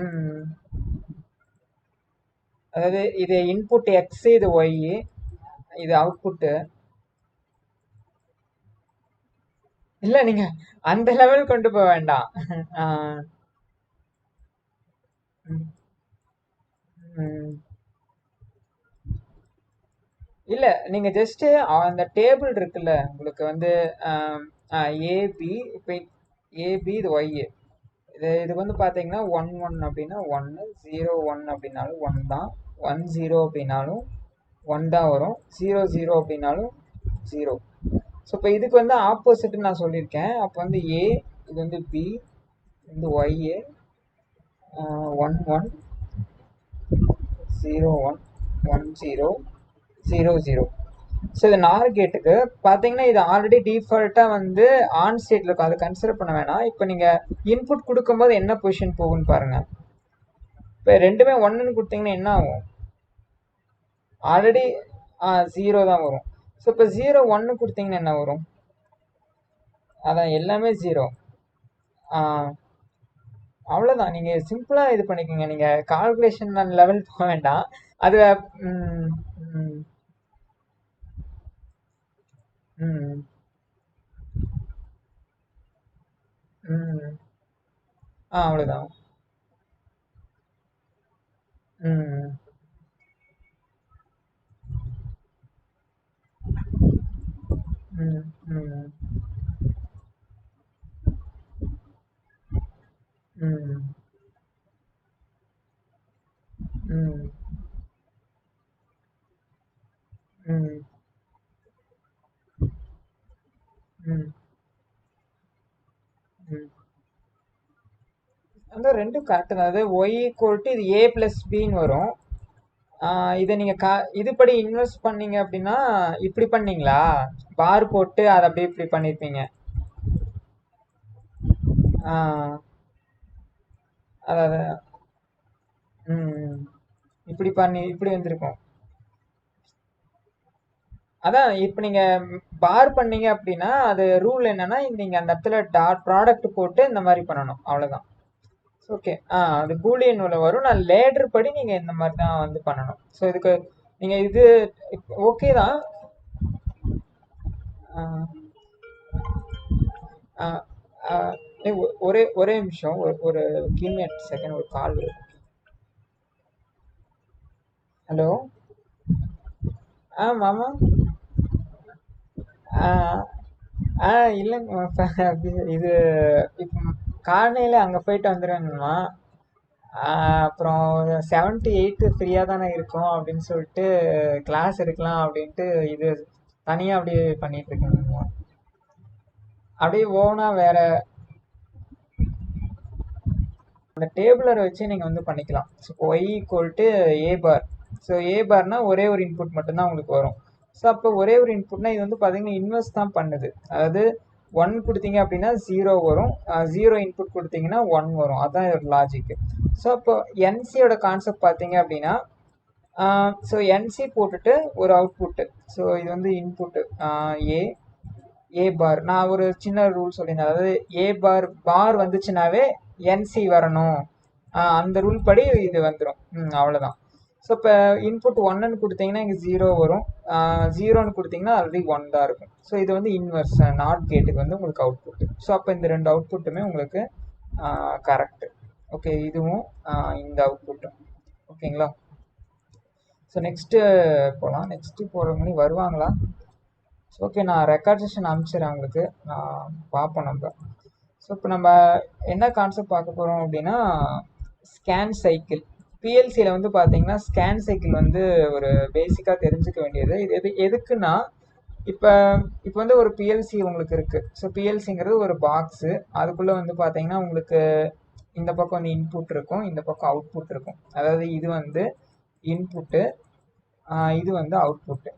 ம். அதாவது இது இன்புட் எக்ஸ், இது ஒய், இது அவுட்புட்டு. இல்ல நீங்க அந்த லெவல் கொண்டு போக வேண்டாம். ஆ, ம், ம். இல்ல நீங்க ஜஸ்ட் அந்த டேபிள் இருக்குல்ல உங்களுக்கு வந்து ஏபி, இப்போ ஏபி இது ஒய், இதுக்கு வந்து பார்த்தீங்கன்னா 1 1 அப்படின்னா 1, 0 1 அப்படின்னாலும் 1 தான், 1 0 அப்படின்னாலும் 1 தான் வரும், 0 0 அப்படின்னாலும் 0. ஸோ இப்போ இதுக்கு வந்து ஆப்போசிட் நான் சொல்லியிருக்கேன். அப்போ வந்து ஏ, இது வந்து பி, வந்து ஒய்ஏ 1 1 0 1 1 0 0 0. ஸோ இது நார் கேட்டுக்கு பார்த்தீங்கன்னா இது ஆல்ரெடி டிஃபால்ட்டாக வந்து ஆன் ஸ்டேட்டில் இருக்கும், அதை கன்சிடர் பண்ண வேணாம். இப்போ நீங்கள் இன்புட் கொடுக்கும்போது என்ன பொசிஷன் போகும்னு பாருங்க. இப்போ ரெண்டுமே ஒன்றுன்னு கொடுத்தீங்கன்னா என்ன ஆகும்? ஆல்ரெடி 0 தான் வரும். ஸோ இப்போ 0 1 கொடுத்தீங்கன்னா என்ன வரும்? அதான் எல்லாமே 0. அவ்வளோதான். நீங்கள் சிம்பிளாக இது பண்ணிக்கோங்க, நீங்கள் கால்குலேஷன் லெவல் போக வேண்டாம். அது ம், ம், ம், ம். அவ்வளோதான். ம், ம், ம், ம், ம், ம், ம், ம். அந்த ரெண்டும் கரெக்டு தான். அது ஒய் ஈக்குவல் டு இது ஏ பிளஸ் பின்னு வரும். இதை நீங்கள் இதுபடி இன்வெஸ்ட் பண்ணீங்க அப்படின்னா இப்படி பண்ணீங்களா? பார் போட்டு அதை அப்படியே இப்படி பண்ணியிருப்பீங்க. ஆ, அதாவது ம், இப்படி பண்ணி இப்படி வந்திருக்கும். அதான் இப்போ நீங்கள் பார் பண்ணீங்க அப்படின்னா அது ரூல் என்னன்னா நீங்கள் அந்த இடத்துல ப்ராடக்ட் போட்டு இந்த மாதிரி பண்ணணும், அவ்வளோதான். ஓகே. அது பூலியன் உள்ள வரும். நான் லேடர் படி நீங்கள் இந்த மாதிரி தான் வந்து பண்ணணும். ஸோ இதுக்கு நீங்கள் இது ஓகே தான். ஆ, ஆ, ஆ, ஒரே ஒரே நிமிஷம், ஒரு கிவ் செகண்ட், ஒரு கால் வருது. ஹலோ. மாமா. ஆ ஆ இல்லைங்க, இது இப்போ காலையில் அங்கே போயிட்டு வந்துடுவேங்கம்மா. அப்புறம் 7 to 8 ஃப்ரீயாக தானே இருக்கும் அப்படின்னு சொல்லிட்டு கிளாஸ் எடுக்கலாம் அப்படின்ட்டு இது தனியாக அப்படியே பண்ணிட்டு இருக்கேங்கம்மா. அப்படியே ஓனா வேற அந்த டேபிளரை வச்சு நீங்கள் வந்து பண்ணிக்கலாம். So Y equal to A bar. So A பார்னா ஒரே ஒரு இன்புட் மட்டும்தான் உங்களுக்கு வரும். ஸோ அப்போ ஒரே ஒரு இன்புட்னா இது வந்து பார்த்தீங்கன்னா இன்வெஸ்ட் தான் பண்ணுது. அதாவது 1 கொடுத்தீங்க அப்படின்னா 0 வரும், 0 இன்புட் கொடுத்தீங்கன்னா 1 வரும். அதுதான் ஒரு லாஜிக்கு. ஸோ அப்போ என்சியோட கான்செப்ட் பார்த்தீங்க அப்படின்னா ஸோ என்சி போட்டுட்டு ஒரு அவுட்புட்டு. ஸோ இது வந்து இன்புட்டு ஏ ஏ பார். நான் ஒரு சின்ன ரூல் சொல்லியிருந்தேன், அதாவது ஏ பார் பார் வந்துச்சுனாவே என்சி வரணும். அந்த ரூல் படி இது வந்துடும். அவ்வளோதான். ஸோ இப்போ இன்புட் 1ன்னு கொடுத்தீங்கன்னா இங்கே 0 வரும், 0ன்னு கொடுத்தீங்கன்னா ஆல்ரெடி 1 தான் இருக்கும். ஸோ இது வந்து இன்வெர்ஸ் நாட் கேட்டுக்கு வந்து உங்களுக்கு அவுட்புட். ஸோ அப்போ இந்த ரெண்டு அவுட்புட்டுமே உங்களுக்கு கரெக்டு. ஓகே, இதுவும் இந்த அவுட்புட்டும் ஓகேங்களா? ஸோ நெக்ஸ்ட்டு போகலாம். நெக்ஸ்ட்டு போகிற மணி வருவாங்களா? ஓகே, நான் ரெக்கார்ட் செஷன் அனுப்பிச்சிடுறேன் உங்களுக்கு, நான் பார்ப்போம் நம்ம. ஸோ இப்போ நம்ம என்ன கான்செப்ட் பார்க்க போகிறோம் அப்படின்னா ஸ்கேன் சைக்கிள். பிஎல்சியில் வந்து பார்த்தீங்கன்னா ஸ்கேன் சைக்கிள் வந்து ஒரு பேசிக்காக தெரிஞ்சுக்க வேண்டியது. இது எதுக்குன்னா இப்போ இப்போ வந்து ஒரு பிஎல்சி உங்களுக்கு இருக்குது. ஸோ பிஎல்சிங்கிறது ஒரு பாக்ஸு. அதுக்குள்ளே வந்து பார்த்தீங்கன்னா உங்களுக்கு இந்த பக்கம் வந்து இன்புட் இருக்கும், இந்த பக்கம் அவுட்புட் இருக்கும். அதாவது இது வந்து இன்புட்டு, இது வந்து அவுட்புட்டு.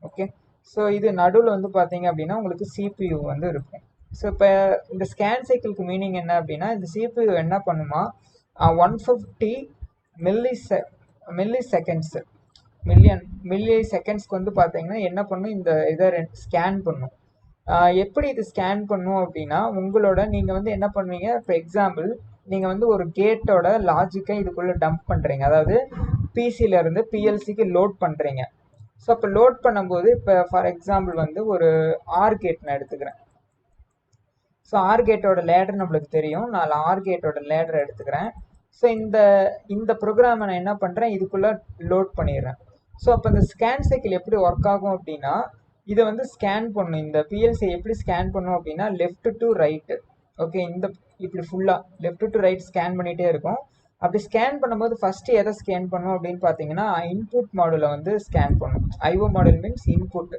ஓகே. ஸோ இது நடுவில் வந்து பார்த்தீங்க அப்படின்னா உங்களுக்கு சிபியு வந்து இருக்கும். ஸோ இப்போ இந்த ஸ்கேன் சைக்கிளுக்கு மீனிங் என்ன அப்படின்னா இந்த சிபியு என்ன பண்ணுமா, 150 மில்லி மில்லி செகண்ட்ஸு மில்லி செகண்ட்ஸ்க்கு வந்து பார்த்தீங்கன்னா என்ன பண்ணும், இந்த இதை ஸ்கேன் பண்ணும். எப்படி இது ஸ்கேன் பண்ணும் அப்படின்னா உங்களோட நீங்கள் வந்து என்ன பண்ணுவீங்க, இப்போ எக்ஸாம்பிள் நீங்கள் வந்து ஒரு கேட்டோட லாஜிக்கை இதுக்குள்ளே டம்ப் பண்ணுறீங்க, அதாவது பிசியிலேருந்து பிஎல்சிக்கு லோட் பண்ணுறீங்க. ஸோ அப்போ லோட் பண்ணும்போது இப்போ ஃபார் எக்ஸாம்பிள் வந்து ஒரு ஆர் கேட் நான் எடுத்துக்கிறேன். ஸோ ஆர் கேட்டோட லேடர் நம்மளுக்கு தெரியும், நான் ஆர் கேட்டோட லேடரை எடுத்துக்கிறேன். ஸோ இந்த ப்ரோக்ராமை நான் என்ன பண்ணுறேன், இதுக்குள்ளே லோட் பண்ணிடுறேன். ஸோ அப்போ இந்த ஸ்கேன் சைக்கிள் எப்படி ஒர்க் ஆகும் அப்படின்னா, இதை வந்து ஸ்கேன் பண்ணும். இந்த பிஎல்சி எப்படி ஸ்கேன் பண்ணும் அப்படின்னா லெஃப்ட் டு ரைட்டு, ஓகே, இப்படி ஃபுல்லாக லெஃப்ட் டு ரைட் ஸ்கேன் பண்ணிகிட்டே இருக்கும். அப்படி ஸ்கேன் பண்ணும்போது ஃபஸ்ட்டு எதை ஸ்கேன் பண்ணும் அப்படின்னு பார்த்தீங்கன்னா இன்புட் மாடுலை வந்து ஸ்கேன் பண்ணும். IO model means input.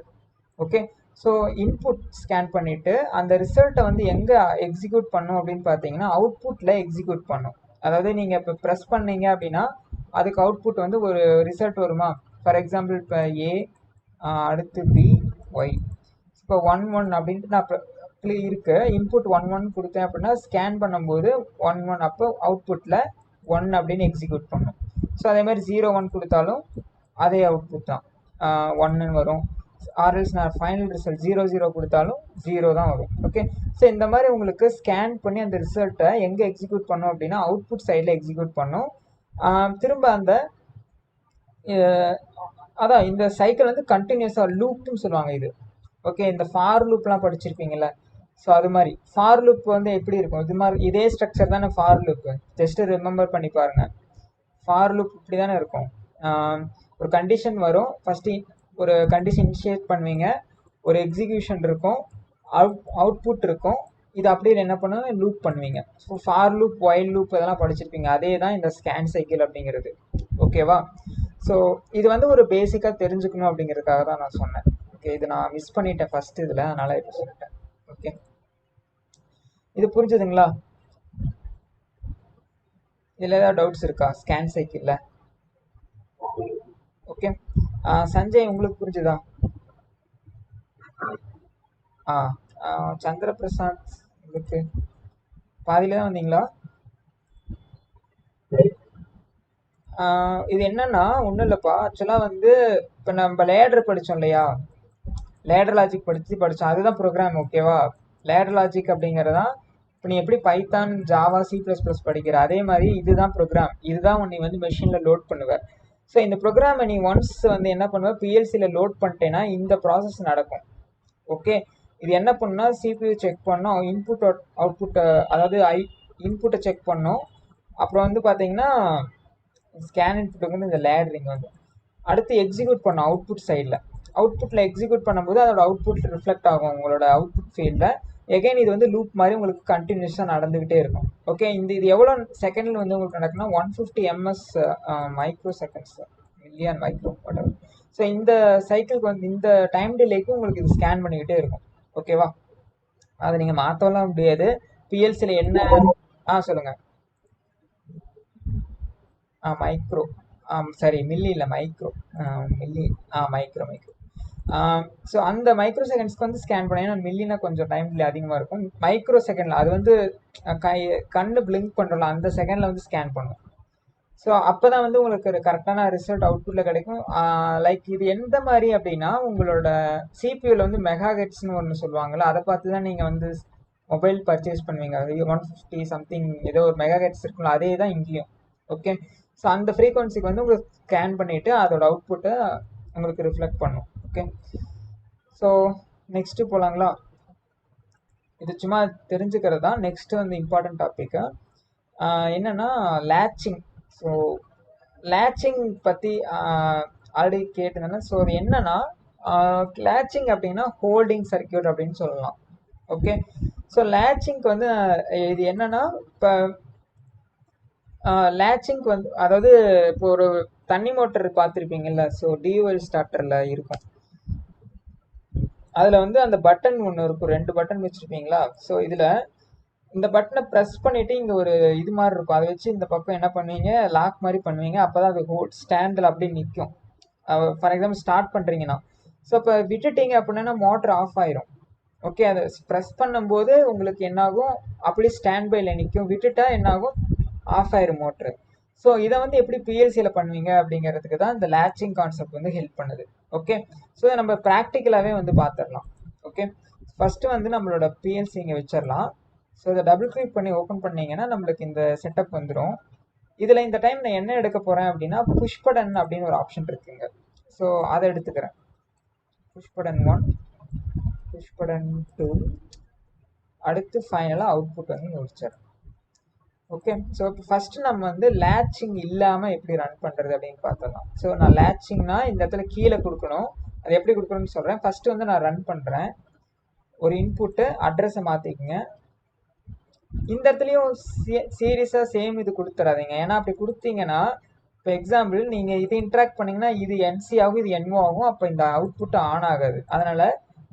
Okay, so input scan பண்ணிவிட்டு அந்த ரிசல்ட்டை வந்து எங்கே எக்ஸிக்யூட் பண்ணும் அப்படின்னு பார்த்தீங்கன்னா அவுட்புட்டில் எக்ஸிக்யூட் பண்ணும். அதாவது நீங்கள் இப்போ ப்ரெஸ் பண்ணீங்க அப்படின்னா அதுக்கு அவுட்புட் வந்து ஒரு ரிசல்ட் வருமா. ஃபார் எக்ஸாம்பிள் இப்போ ஏ, அடுத்து பி, ஒய். இப்போ 1 1 அப்படின்ட்டு நான் இருக்கு இன்புட் 1 1 கொடுத்தேன் அப்படின்னா ஸ்கேன் பண்ணும்போது 1 1 அப்போ அவுட்புட்டில் 1 அப்படின்னு எக்ஸிக்யூட் பண்ணும். ஸோ அதே மாதிரி 0 1 கொடுத்தாலும் அதே அவுட்புட் தான் 1ன்னு வரும். ஆர்எல்ஸ் நான் ஃபைனல் ரிசல்ட் 0 0 கொடுத்தாலும் 0 தான் வரும். ஓகே, ஸோ இந்த மாதிரி உங்களுக்கு ஸ்கேன் பண்ணி அந்த ரிசல்ட்டை எங்கே எக்ஸிக்யூட் பண்ணும் அப்படின்னா அவுட்புட் சைடில் எக்ஸிக்யூட் பண்ணும். திரும்ப அந்த அதான் இந்த சைக்கிள் வந்து கண்டினியூஸாக லூப்னு சொல்லுவாங்க இது. ஓகே, இந்த ஃபார் லூப்லாம் படிச்சிருப்பீங்கள்ல, ஸோ அது மாதிரி ஃபார் லூப் வந்து எப்படி இருக்கும், இது மாதிரி இதே ஸ்ட்ரக்சர் தானே ஃபார் லூப்பு. ஜஸ்ட்டு ரிமெம்பர் பண்ணி பாருங்கள். ஃபார் லூப் இப்படி தானே இருக்கும். ஒரு கண்டிஷன் வரும், ஃபஸ்ட்டு ஒரு கண்டிஷன் இனிஷியேட் பண்ணுவீங்க, ஒரு எக்ஸிக்யூஷன் இருக்கும், அவுட்புட் இருக்கும், இது அப்படியே என்ன பண்ணுவோம் லூப் பண்ணுவீங்க. So for loop, while loop இதெல்லாம் படிச்சிருப்பீங்க. அதே தான் இந்த ஸ்கேன் சைக்கிள் அப்படிங்கிறது. ஓகேவா? ஸோ இது வந்து ஒரு பேசிக்காக தெரிஞ்சுக்கணும் அப்படிங்கிறதுக்காக தான் நான் சொன்னேன். ஓகே, இது நான் மிஸ் பண்ணிட்டேன் ஃபஸ்ட்டு இதில், அதனால் இப்போ சொல்லிட்டேன். ஓகே, இது புரிஞ்சுதுங்களா? இதில் ஏதாவது டவுட்ஸ் இருக்கா ஸ்கேன் சைக்கிளில்? ஓகே, சஞ்சய் உங்களுக்கு புரிஞ்சுதா? சந்திர பிரசாத் உங்களுக்கு பாதியில தான் வந்தீங்களா? இது என்னன்னா ஒன்றும் இல்லைப்பா, ஆக்சுவலாக வந்து இப்போ நம்ம லேடர் படித்தோம் இல்லையா, லேடர் லாஜிக் படித்தோம், அதுதான் ப்ரோக்ராம். ஓகேவா? லேடர் லாஜிக் அப்படிங்கிறதான் இப்போ நீ எப்படி பைத்தான், ஜாவா, C++ படிக்கிற அதே மாதிரி இதுதான் ப்ரோக்ராம். இதுதான் நீ வந்து மெஷினில் லோட் பண்ணுவேன். ஸோ இந்த ப்ரோக்ராமை நீ ஒன்ஸ் வந்து என்ன பண்ணுவேன் பிஎல்சியில் லோட் பண்ணிட்டேன்னா இந்த ப்ராசஸ் நடக்கும். ஓகே, இது என்ன பண்ணா CPU செக் பண்ணோம், இன்புட் அவுட்புட்டை, அதாவது இன்புட்டை செக் பண்ணோம். அப்புறம் வந்து பார்த்தீங்கன்னா ஸ்கேன் இன்புட்டுக்கு வந்து இந்த லேடரிங் வந்து அடுத்து எக்ஸிக்யூட் பண்ணோம் அவுட்புட் சைடில். அவுட்புட்டில் எக்ஸிக்யூட் பண்ணும்போது அதோட அவுட்புட் ரிஃப்ளெக்ட் ஆகும் உங்களோட அவுட்புட் ஃபீல்டில். எகைன் இது வந்து லூப் மாதிரி உங்களுக்கு கண்டினியூஸாக நடந்துக்கிட்டே இருக்கும். ஓகே, இது எவ்வளோ செகண்டில் வந்து உங்களுக்கு நடக்குன்னா 150 ms micro seconds, million micro whatever. So இந்த சைக்கிளுக்கு வந்து இந்த டைம் டிலேக்கு உங்களுக்கு இது ஸ்கேன் பண்ணிக்கிட்டே இருக்கும். ஓகேவா? அதை நீங்கள் மாற்றலாம் முடியாது. பிஎல்சியில் என்ன சொல்லுங்கள். மைக்ரோ, சரி மில்லி இல்லை மைக்ரோ, மில்லி, மைக்ரோ. ஸோ அந்த மைக்ரோ செகண்ட்ஸ்க்கு வந்து ஸ்கேன் பண்ணீங்கன்னா மில்லினா கொஞ்சம் டைம் டிலே அதிகமாக இருக்கும். மைக்ரோ செகண்டில் அது வந்து கண்ணு பிளிங்க் பண்ணுறோம்ல அந்த செகண்டில் வந்து ஸ்கேன் பண்ணும். ஸோ அப்போ தான் வந்து உங்களுக்கு ஒரு கரெக்டான ரிசல்ட் அவுட்புட்டில் கிடைக்கும். லைக் இது எந்த மாதிரி அப்படின்னா உங்களோட சிபியூவில் வந்து மெகாஹெட்ஸ்னு ஒன்று சொல்லுவாங்கள்ல, அதை பார்த்து தான் நீங்கள் வந்து மொபைல் பர்ச்சேஸ் பண்ணுவீங்க. 150 சம்திங் ஏதோ ஒரு மெகாஹெட்ஸ் இருக்குல்ல, அதே தான் இங்கேயும். ஓகே, ஸோ அந்த ஃப்ரீக்வன்சிக்கு வந்து உங்களுக்கு ஸ்கேன் பண்ணிவிட்டு அதோட அவுட்புட்டை உங்களுக்கு ரிஃப்ளெக்ட் பண்ணும். ஓகே, ஸோ நெக்ஸ்ட்டு போகலாங்களா? இது சும்மா தெரிஞ்சுக்கிறது தான். நெக்ஸ்ட்டு வந்து இம்பார்ட்டன்ட் டாப்பிக்கு என்னென்னா லேட்சிங். ஸோ லேட்சிங் பற்றி ஆல்ரெடி கேட்டிருந்தேன்னா, ஸோ அது என்னென்னா லேட்சிங் அப்படின்னா ஹோல்டிங் சர்க்கியூட் அப்படின்னு சொல்லலாம். ஓகே, ஸோ லேட்சிங்க்கு வந்து இது என்னென்னா இப்போ லேட்சிங்க்கு வந்து அதாவது இப்போ ஒரு தண்ணி மோட்டர் பார்த்துருப்பீங்கல்ல, ஸோ டியூவல் ஸ்டார்டரில் இருக்கும். அதில் வந்து அந்த பட்டன் ஒன்று இருக்கும், 2 பட்டன் வச்சுருப்பீங்களா. ஸோ இதில் இந்த பட்டனை ப்ரெஸ் பண்ணிவிட்டு இங்கே ஒரு இது மாதிரி இருக்கும், அதை வச்சு இந்த பக்கம் என்ன பண்ணுவீங்க லாக் மாதிரி பண்ணுவீங்க. அப்போ தான் அது ஸ்டாண்டில் அப்படியே நிற்கும். ஃபார் எக்ஸாம்பிள் ஸ்டார்ட் பண்ணுறீங்கன்னா, ஸோ இப்போ விட்டுட்டீங்க அப்படின்னா மோட்டர் ஆஃப் ஆயிரும். ஓகே, அதை ப்ரெஸ் பண்ணும்போது உங்களுக்கு என்னாகும் அப்படியே ஸ்டாண்ட் பையில் நிற்கும், விட்டுட்டா என்னாகும் ஆஃப் ஆயிரும் மோட்ரு. ஸோ இதை வந்து எப்படி பிஎல்சியில் பண்ணுவீங்க அப்படிங்கிறதுக்கு தான் இந்த லேட்சிங் கான்செப்ட் வந்து ஹெல்ப் பண்ணுது. ஓகே, ஸோ நம்ம ப்ராக்டிக்கலாகவே வந்து பார்த்துடலாம். ஓகே, ஃபஸ்ட்டு வந்து நம்மளோட பிஎல்சி இங்கே வச்சிடலாம். ஸோ இதை டபுள் கிளிக் பண்ணி ஓப்பன் பண்ணீங்கன்னா நம்மளுக்கு இந்த செட்டப் வந்துடும். இதில் இந்த டைம் நான் என்ன எடுக்க போகிறேன் அப்படின்னா புஷ் பட்டன் அப்படின்னு ஒரு ஆப்ஷன் இருக்குங்க. ஸோ அதை எடுத்துக்கிறேன். புஷ் பட்டன் 1, புஷ் பட்டன் 2, அடுத்து ஃபைனலாக அவுட்புட் வந்து முடிச்சிடறேன். ஓகே, ஸோ இப்போ ஃபஸ்ட்டு நம்ம வந்து லேட்சிங் இல்லாமல் எப்படி ரன் பண்ணுறது அப்படின்னு பார்த்துடலாம். ஸோ நான் லேட்சிங்னா இந்த இடத்துல கீழே கொடுக்கணும். அது எப்படி கொடுக்கணும்னு சொல்கிறேன். ஃபஸ்ட்டு வந்து நான் ரன் பண்ணுறேன். ஒரு இன்புட்டு அட்ரஸை மாற்றிக்கங்க. இந்த இடத்துலையும் சீரியஸாக சேம் இது கொடுத்துறாதீங்க. ஏன்னா அப்படி கொடுத்தீங்கன்னா இப்போ எக்ஸாம்பிள் நீங்கள் இது இன்ட்ராக்ட் பண்ணிங்கன்னா இது என்சி ஆகும், இது என்ஓ ஆகும். அப்போ இந்த அவுட்புட் ஆன் ஆகாது. அதனால்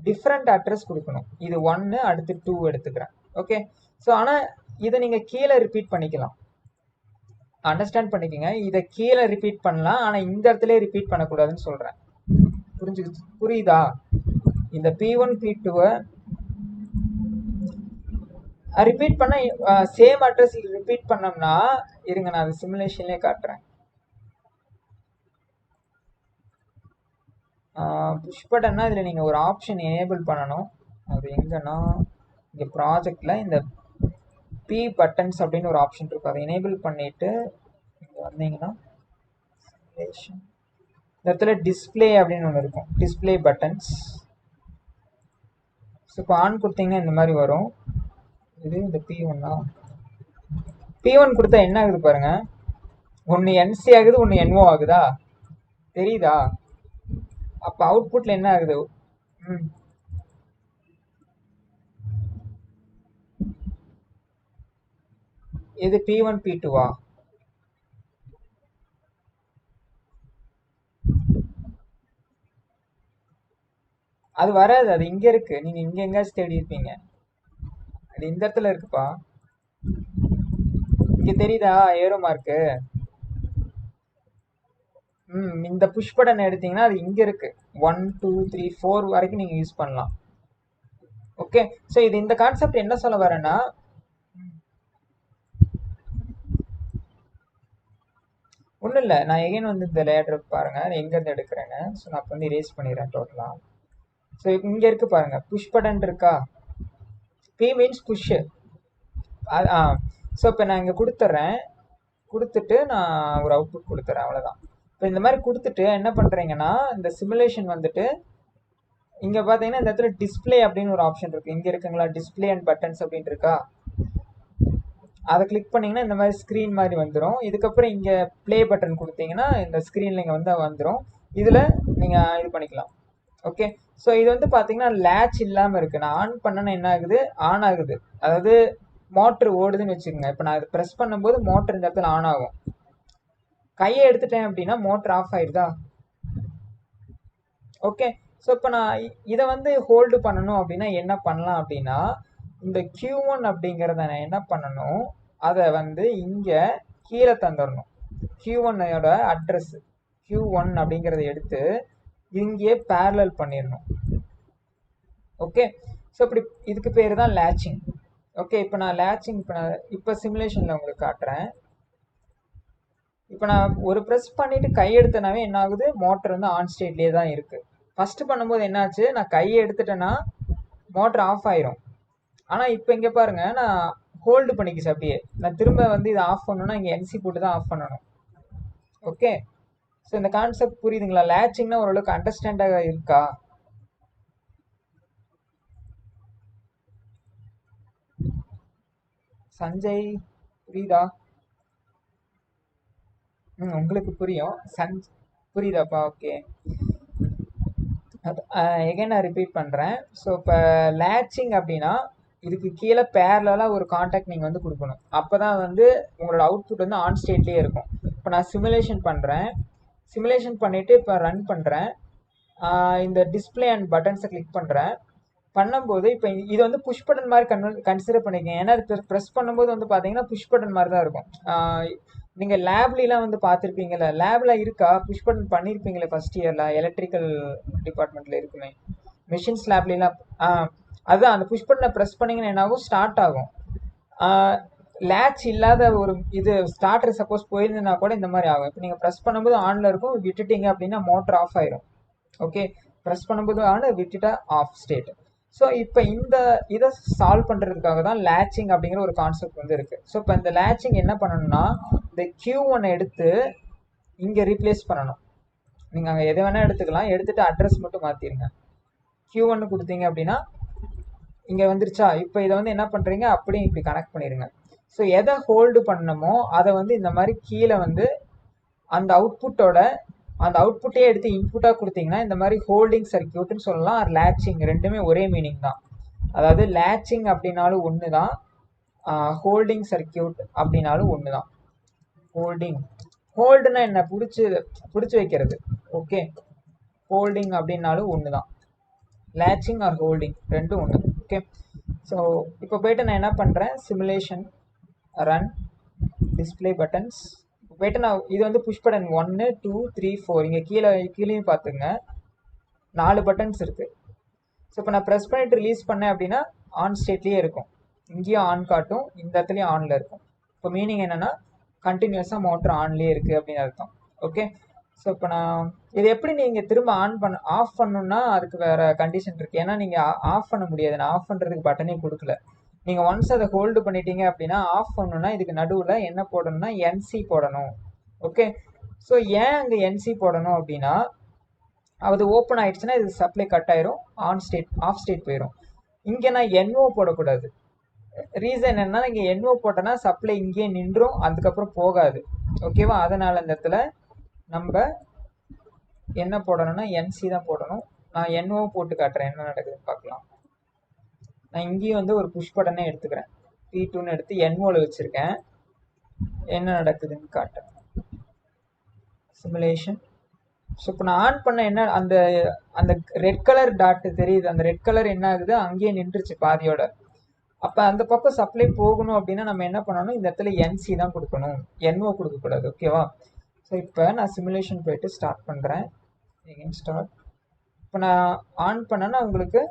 டிஃப்ரெண்ட் அட்ரஸ் கொடுக்கணும். இது 1, அடுத்து 2 எடுத்துக்கிறேன். ஓகே, ஸோ ஆனால் இதை நீங்கள் கீழே ரிப்பீட் பண்ணிக்கலாம். அண்டர்ஸ்டாண்ட் பண்ணிக்கோங்க. இதை கீழே ரிப்பீட் பண்ணலாம், ஆனால் இந்த இடத்துல ரிப்பீட் பண்ணக்கூடாதுன்னு சொல்கிறேன். புரியுதா? இந்த P1 P2 ரிப்பீட் பண்ண சேம் அட்ரஸ் ரிப்பீட் பண்ணோம்னா, இருங்க நான் அது சிமுலேஷன்லேயே காட்டுறேன். புஷ் பட்டன்னா இதில் நீங்கள் ஒரு ஆப்ஷன் எனேபிள் பண்ணணும். அது எங்கன்னா இங்கே ப்ராஜெக்டில் இந்த பி பட்டன்ஸ் அப்படின்னு ஒரு ஆப்ஷன் இருக்கும். அதை எனேபிள் பண்ணிவிட்டு இங்கே வந்தீங்கன்னா இந்த இடத்துல டிஸ்பிளே அப்படின்னு ஒன்று இருக்கும், டிஸ்பிளே பட்டன்ஸ். ஸோ இப்போ ஆன் கொடுத்தீங்கன்னா இந்த மாதிரி வரும். இது இந்த P1 P1 கொடுத்தா என்ன ஆகுது பாருங்க. ஒன்று என்சி ஆகுது, ஒன்று என்ஓ ஆகுதா, தெரியுதா? அப்போ அவுட்புட்டில் என்ன ஆகுது? இது P1 P2வா? அது வராது, அது இங்கே இருக்கு. நீங்கள் இங்கே எங்கேயாச்சும் தேடி இருப்பீங்க. அது இந்த இடத்துல இருக்குப்பா. இங்கே தெரியுதா ஏரோ மார்க்கு? இந்த புஷ் பட்டன் எடுத்தீங்கன்னா அது இங்கே இருக்கு. 1 2 3 4 வரைக்கும் நீங்கள் யூஸ் பண்ணலாம். ஓகே, ஸோ இது இந்த கான்செப்ட் என்ன சொல்ல வரேன்னா, ஒன்றும் இல்லை. நான் எகைன் வந்து இந்த லேடர் பாருங்கள் எங்கேருந்து எடுக்கிறேன்னு. ஸோ நான் இப்போ வந்து erase பண்ணிடுறேன் டோட்டலாக. ஸோ இங்கே இருக்கு பாருங்கள், புஷ் பட்டன் இருக்கா? P means push. ஸோ இப்போ நான் இங்கே கொடுத்துட்டு நான் ஒரு அவுட்புட் கொடுத்துறேன், அவ்வளோதான். இப்போ இந்த மாதிரி கொடுத்துட்டு என்ன பண்ணுறீங்கன்னா, இந்த சிமுலேஷன் வந்துட்டு இங்கே பார்த்தீங்கன்னா இந்த இடத்துல டிஸ்பிளே அப்படின்னு ஒரு ஆப்ஷன் இருக்குது. இங்கே இருக்குங்களா, டிஸ்பிளே அண்ட் பட்டன்ஸ் அப்படின்ட்டு இருக்கா? அதை கிளிக் பண்ணிங்கன்னா இந்த மாதிரி ஸ்க்ரீன் மாதிரி வந்துடும். இதுக்கப்புறம் இங்கே ப்ளே பட்டன் கொடுத்தீங்கன்னா இந்த ஸ்க்ரீனில் இங்கே வந்து வந்துடும். இதில் நீங்கள் இது பண்ணிக்கலாம். ஓகே, ஸோ இது வந்து பார்த்தீங்கன்னா லேட்ச் இல்லாமல் இருக்குது. நான் ஆன் பண்ணேன்னா என்ன ஆகுது? ஆன் ஆகுது. அதாவது மோட்ரு ஓடுதுன்னு வச்சுக்கோங்க. இப்போ நான் இதை ப்ரெஸ் பண்ணும்போது மோட்ரு இந்த இடத்துல ஆன் ஆகும். கையை எடுத்துட்டேன் அப்படின்னா மோட்ரு ஆஃப் ஆயிடுதா? ஓகே, ஸோ இப்போ நான் இதை வந்து ஹோல்டு பண்ணணும் அப்படின்னா என்ன பண்ணலாம் அப்படின்னா, இந்த Q1 அப்படிங்கிறத நான் என்ன பண்ணணும், அதை வந்து இங்கே கீழே தந்துடணும். Q1ஓட அட்ரஸ் Q1 அப்படிங்கிறத எடுத்து இங்கேயே பேரலல் பண்ணிடணும். ஓகே, ஸோ இப்படி இதுக்கு பேர் தான் லேட்சிங். ஓகே, இப்போ நான் லேட்சிங் இப்போ சிமுலேஷனில் உங்களுக்கு காட்டுறேன். இப்போ நான் ஒரு ப்ரெஸ் பண்ணிவிட்டு கை எடுத்தனாவே என்ன ஆகுது? மோட்டர் வந்து ஆன் ஸ்டேட்லேயே தான் இருக்குது. ஃபஸ்ட்டு பண்ணும்போது என்னாச்சு, நான் கையை எடுத்துட்டேன்னா மோட்டர் ஆஃப் ஆயிரும். ஆனால் இப்போ இங்கே பாருங்கள், நான் ஹோல்டு பண்ணிக்கிச்சு அப்படியே. நான் திரும்ப வந்து இதை ஆஃப் பண்ணணும்னா இங்கே என்சி போட்டு தான் ஆஃப் பண்ணணும். ஓகே, ஸோ இந்த கான்செப்ட் புரியுதுங்களா? லேட்சிங்னா ஓரளவுக்கு அண்டர்ஸ்டாண்டாக இருக்கா? சஞ்சய் புரியுதா? உங்களுக்கு புரியும். புரியுதாப்பா? ஓகே, எகைன் நான் ரிப்பீட் பண்ணுறேன். ஸோ இப்போ லேட்சிங் அப்படின்னா இதுக்கு கீழே பேரலாக ஒரு கான்டாக்ட் நீங்கள் வந்து கொடுக்கணும். அப்போ தான் வந்து உங்களோட அவுட்புட் வந்து ஆன் ஸ்டேட்லேயே இருக்கும். இப்போ நான் சிமுலேஷன் பண்ணுறேன். சிமுலேஷன் பண்ணிவிட்டு இப்போ ரன் பண்ணுறேன். இந்த டிஸ்பிளே அண்ட் பட்டன்ஸை கிளிக் பண்ணுறேன். பண்ணும்போது இப்போ இது வந்து புஷ் பட்டன் மாதிரி கன்சிடர் பண்ணிக்கங்க. ஏன்னா இது ப்ரெஸ் பண்ணும்போது வந்து பார்த்தீங்கன்னா புஷ் பட்டன் மாதிரி தான் இருக்கும். நீங்கள் லேப்லாம் வந்து பார்த்துருப்பீங்களா? லேபில் இருக்கா? புஷ் பட்டன் பண்ணியிருப்பீங்களே ஃபஸ்ட் இயரில், எலக்ட்ரிக்கல் டிபார்ட்மெண்ட்டில் இருக்குமே, மிஷின்ஸ் லேப்லாம். அதுதான் அந்த புஷ் பட்டனை ப்ரெஸ் பண்ணிங்கன்னா என்ன ஆகும்? ஸ்டார்ட் ஆகும். லேட்ச் இல்லாத ஒரு இது ஸ்டார்டர் சப்போஸ் போயிருந்ததுன்னா கூட இந்த மாதிரி ஆகும். இப்போ நீங்கள் ப்ரெஸ் பண்ணும்போது ஆனில் இருக்கும், விட்டுட்டீங்க அப்படின்னா மோட்டர் ஆஃப் ஆயிரும். ஓகே, ப்ரெஸ் பண்ணும்போது ஆன், விட்டுட்டா ஆஃப் ஸ்டேட். ஸோ இப்போ இதை சால்வ் பண்ணுறதுக்காக தான் லேச்சிங் அப்படிங்கிற ஒரு கான்செப்ட் வந்து இருக்குது. ஸோ இப்போ இந்த லேச்சிங் என்ன பண்ணணும்னா, இந்த Q1 எடுத்து இங்கே ரீப்ளேஸ் பண்ணணும். நீங்கள் அங்கே எதை வேணால் எடுத்துக்கலாம், எடுத்துகிட்டு அட்ரஸ் மட்டும் மாற்றிடுங்க. Q1 கொடுத்தீங்க அப்படின்னா இங்கே வந்துருச்சா. இப்போ இதை வந்து என்ன பண்ணுறீங்க, அப்படியே இப்படி கனெக்ட் பண்ணிடுங்க. ஸோ எதை ஹோல்டு பண்ணணுமோ அதை வந்து இந்த மாதிரி கீழே வந்து அந்த அவுட்புட்டே எடுத்து இன்புட்டாக கொடுத்தீங்கன்னா இந்த மாதிரி ஹோல்டிங் சர்க்கியூட்னு சொல்லலாம். அது லேச்சிங், ரெண்டுமே ஒரே மீனிங் தான். அதாவது லேச்சிங் அப்படின்னாலும் ஒன்று தான், ஹோல்டிங் சர்க்கியூட் அப்படின்னாலும் ஒன்று தான். ஹோல்டுனா என்ன, பிடிச்சி வைக்கிறது. ஓகே, ஹோல்டிங் அப்படின்னாலும் ஒன்று தான். லேச்சிங் ஆர் ஹோல்டிங் ரெண்டும் ஒன்று. ஓகே, ஸோ இப்போ போயிட்டு நான் என்ன பண்ணுறேன், சிமுலேஷன் ரன் டிஸ்பிளே பட்டன்ஸ் போயிட்டு நான் இது வந்து புஷ் பட்டன் 1 2 3 4 இங்கே கீழேயும் பார்த்துங்க 4 பட்டன்ஸ் இருக்குது. ஸோ இப்போ நான் ப்ரெஸ் பண்ணிட்டு ரிலீஸ் பண்ணேன் அப்படின்னா ஆன் ஸ்டேட்லேயே இருக்கும். இங்கேயும் ஆன் காட்டும், இந்த இடத்துலையும் ஆனில் இருக்கும். இப்போ மீனிங் என்னென்னா கண்டினியூஸாக மோட்டர் ஆன்லேயே இருக்குது அப்படின்னு அர்த்தம். ஓகே, ஸோ இப்போ நான் இது எப்படி நீங்கள் திரும்ப ஆஃப் பண்ணணுன்னா அதுக்கு வேறு கண்டிஷன் இருக்குது. ஏன்னா நீங்கள் ஆஃப் பண்ண முடியாது, நான் ஆஃப் பண்ணுறதுக்கு பட்டனே கொடுக்கல. நீங்கள் ஒன்ஸ் அதை ஹோல்டு பண்ணிட்டீங்க அப்படின்னா ஆஃப் பண்ணணுன்னா இதுக்கு நடுவில் என்ன போடணும்னா என்சி போடணும். ஓகே, ஸோ ஏன் அங்கே என்சி போடணும் அப்படின்னா அது ஓப்பன் ஆகிடுச்சுன்னா இது சப்ளை கட் ஆயிரும், ஆஃப் ஸ்டேட் போயிடும். இங்கே நான் என்ஓ போடக்கூடாது. ரீசன் என்னன்னா இங்கே என்ஓ போட்டோன்னா சப்ளை இங்கேயே நின்றும், அதுக்கப்புறம் போகாது. ஓகேவா, அதனால் இந்த இடத்துல நம்ம என்ன போடணும்னா என்சி தான் போடணும். நான் என்ஓ போட்டு காட்டுறேன், என்ன நடக்குதுன்னு பார்க்கலாம். நான் இங்கேயும் வந்து ஒரு புஷ் பட்டனே எடுத்துக்கிறேன், P2ன்னு எடுத்து என்ஓவில் வச்சுருக்கேன். என்ன நடக்குதுன்னு காட்டுறேன். சிமுலேஷன். ஸோ இப்போ நான் ஆன் பண்ண என்ன அந்த அந்த ரெட் கலர் டாட் தெரியுது, அந்த ரெட் கலர் என்ன ஆகுது அங்கேயே நின்றுச்சு பாதியோட. அப்போ அந்த பக்கம் சப்ளை போகணும் அப்படின்னா நம்ம என்ன பண்ணணும், இந்த இடத்துல என்சி தான் கொடுக்கணும், என்ஓ கொடுக்கக்கூடாது. ஓகேவா, ஸோ இப்போ நான் சிமுலேஷன் போயிட்டு ஸ்டார்ட் பண்ணுறேன். Again start. இப்போ நான் ஆன் பண்ணேன்னா உங்களுக்கு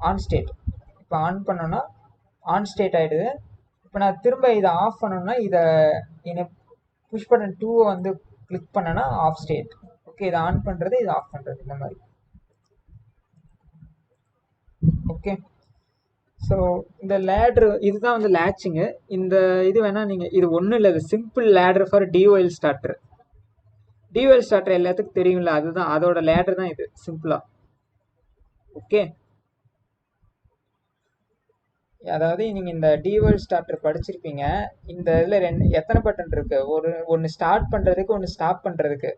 ஆன் ஸ்டேட். இப்போ ஆன் பண்ணோன்னா ஆன் ஸ்டேட் ஆகிடுது. இப்போ நான் திரும்ப இதை ஆஃப் பண்ணணும்னா இதை புஷ் பட்டன் 2 வந்து கிளிக் பண்ணனா ஆஃப் ஸ்டேட். ஓகே, இதை ஆன் பண்ணுறது, இதை ஆஃப் பண்ணுறது, இந்த மாதிரி. ஓகே, ஸோ இந்த லேட்ரு இதுதான் வந்து லேட்சிங்கு. இந்த இது வேணால் நீங்கள் இது ஒன்றும் இல்லை, இது சிம்பிள் லேட்ரு ஃபார் டிஒயில் ஸ்டார்டர். டிஒயில் ஸ்டார்டர் எல்லாத்துக்கும் தெரியும்ல, அதுதான் அதோட லேட்ரு தான் இது, சிம்பிளாக. ஓகே, அதாவது நீங்கள் இந்த டிஒயில் ஸ்டார்டர் படிச்சிருப்பீங்க. இந்த இதில் எத்தனை பட்டன் இருக்குது, ஒன்று ஸ்டார்ட் பண்ணுறதுக்கு, ஒன்று ஸ்டாப் பண்ணுறதுக்கு.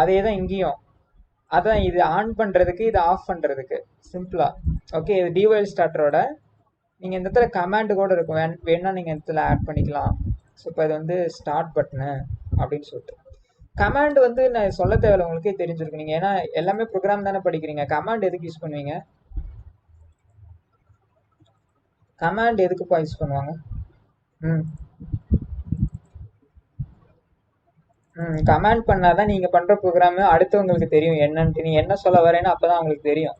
அதே தான் இங்கேயும், அதான் இது ஆன் பண்ணுறதுக்கு, இது ஆஃப் பண்ணுறதுக்கு, சிம்பிளாக. ஓகே, இது டிஒயில் ஸ்டார்டரோட நீங்கள் இந்த இடத்துல கமாண்டு கூட இருக்கும், வேணா நீங்கள் இந்த இடத்துல ஆட் பண்ணிக்கலாம். ஸோ இப்போ இது வந்து ஸ்டார்ட் பட்டனு அப்படின்னு சொல்லிட்டு கமாண்ட் வந்து நான் சொல்ல தேவையில்ல, உங்களுக்கே தெரிஞ்சிருக்கு. நீங்கள் ஏன்னா எல்லாமே ப்ரோக்ராம் தானே படிக்கிறீங்க. கமாண்ட் எதுக்கு யூஸ் பண்ணுவீங்க, கமாண்ட் எதுக்குப்பா யூஸ் பண்ணுவாங்க? கமாண்ட் பண்ணாதான் நீங்கள் பண்ணுற ப்ரோக்ராமு அடுத்தவங்களுக்கு தெரியும் என்னன்ட்டு. நீ என்ன சொல்ல வரேன்னு அப்போ தான் அவங்களுக்கு தெரியும்.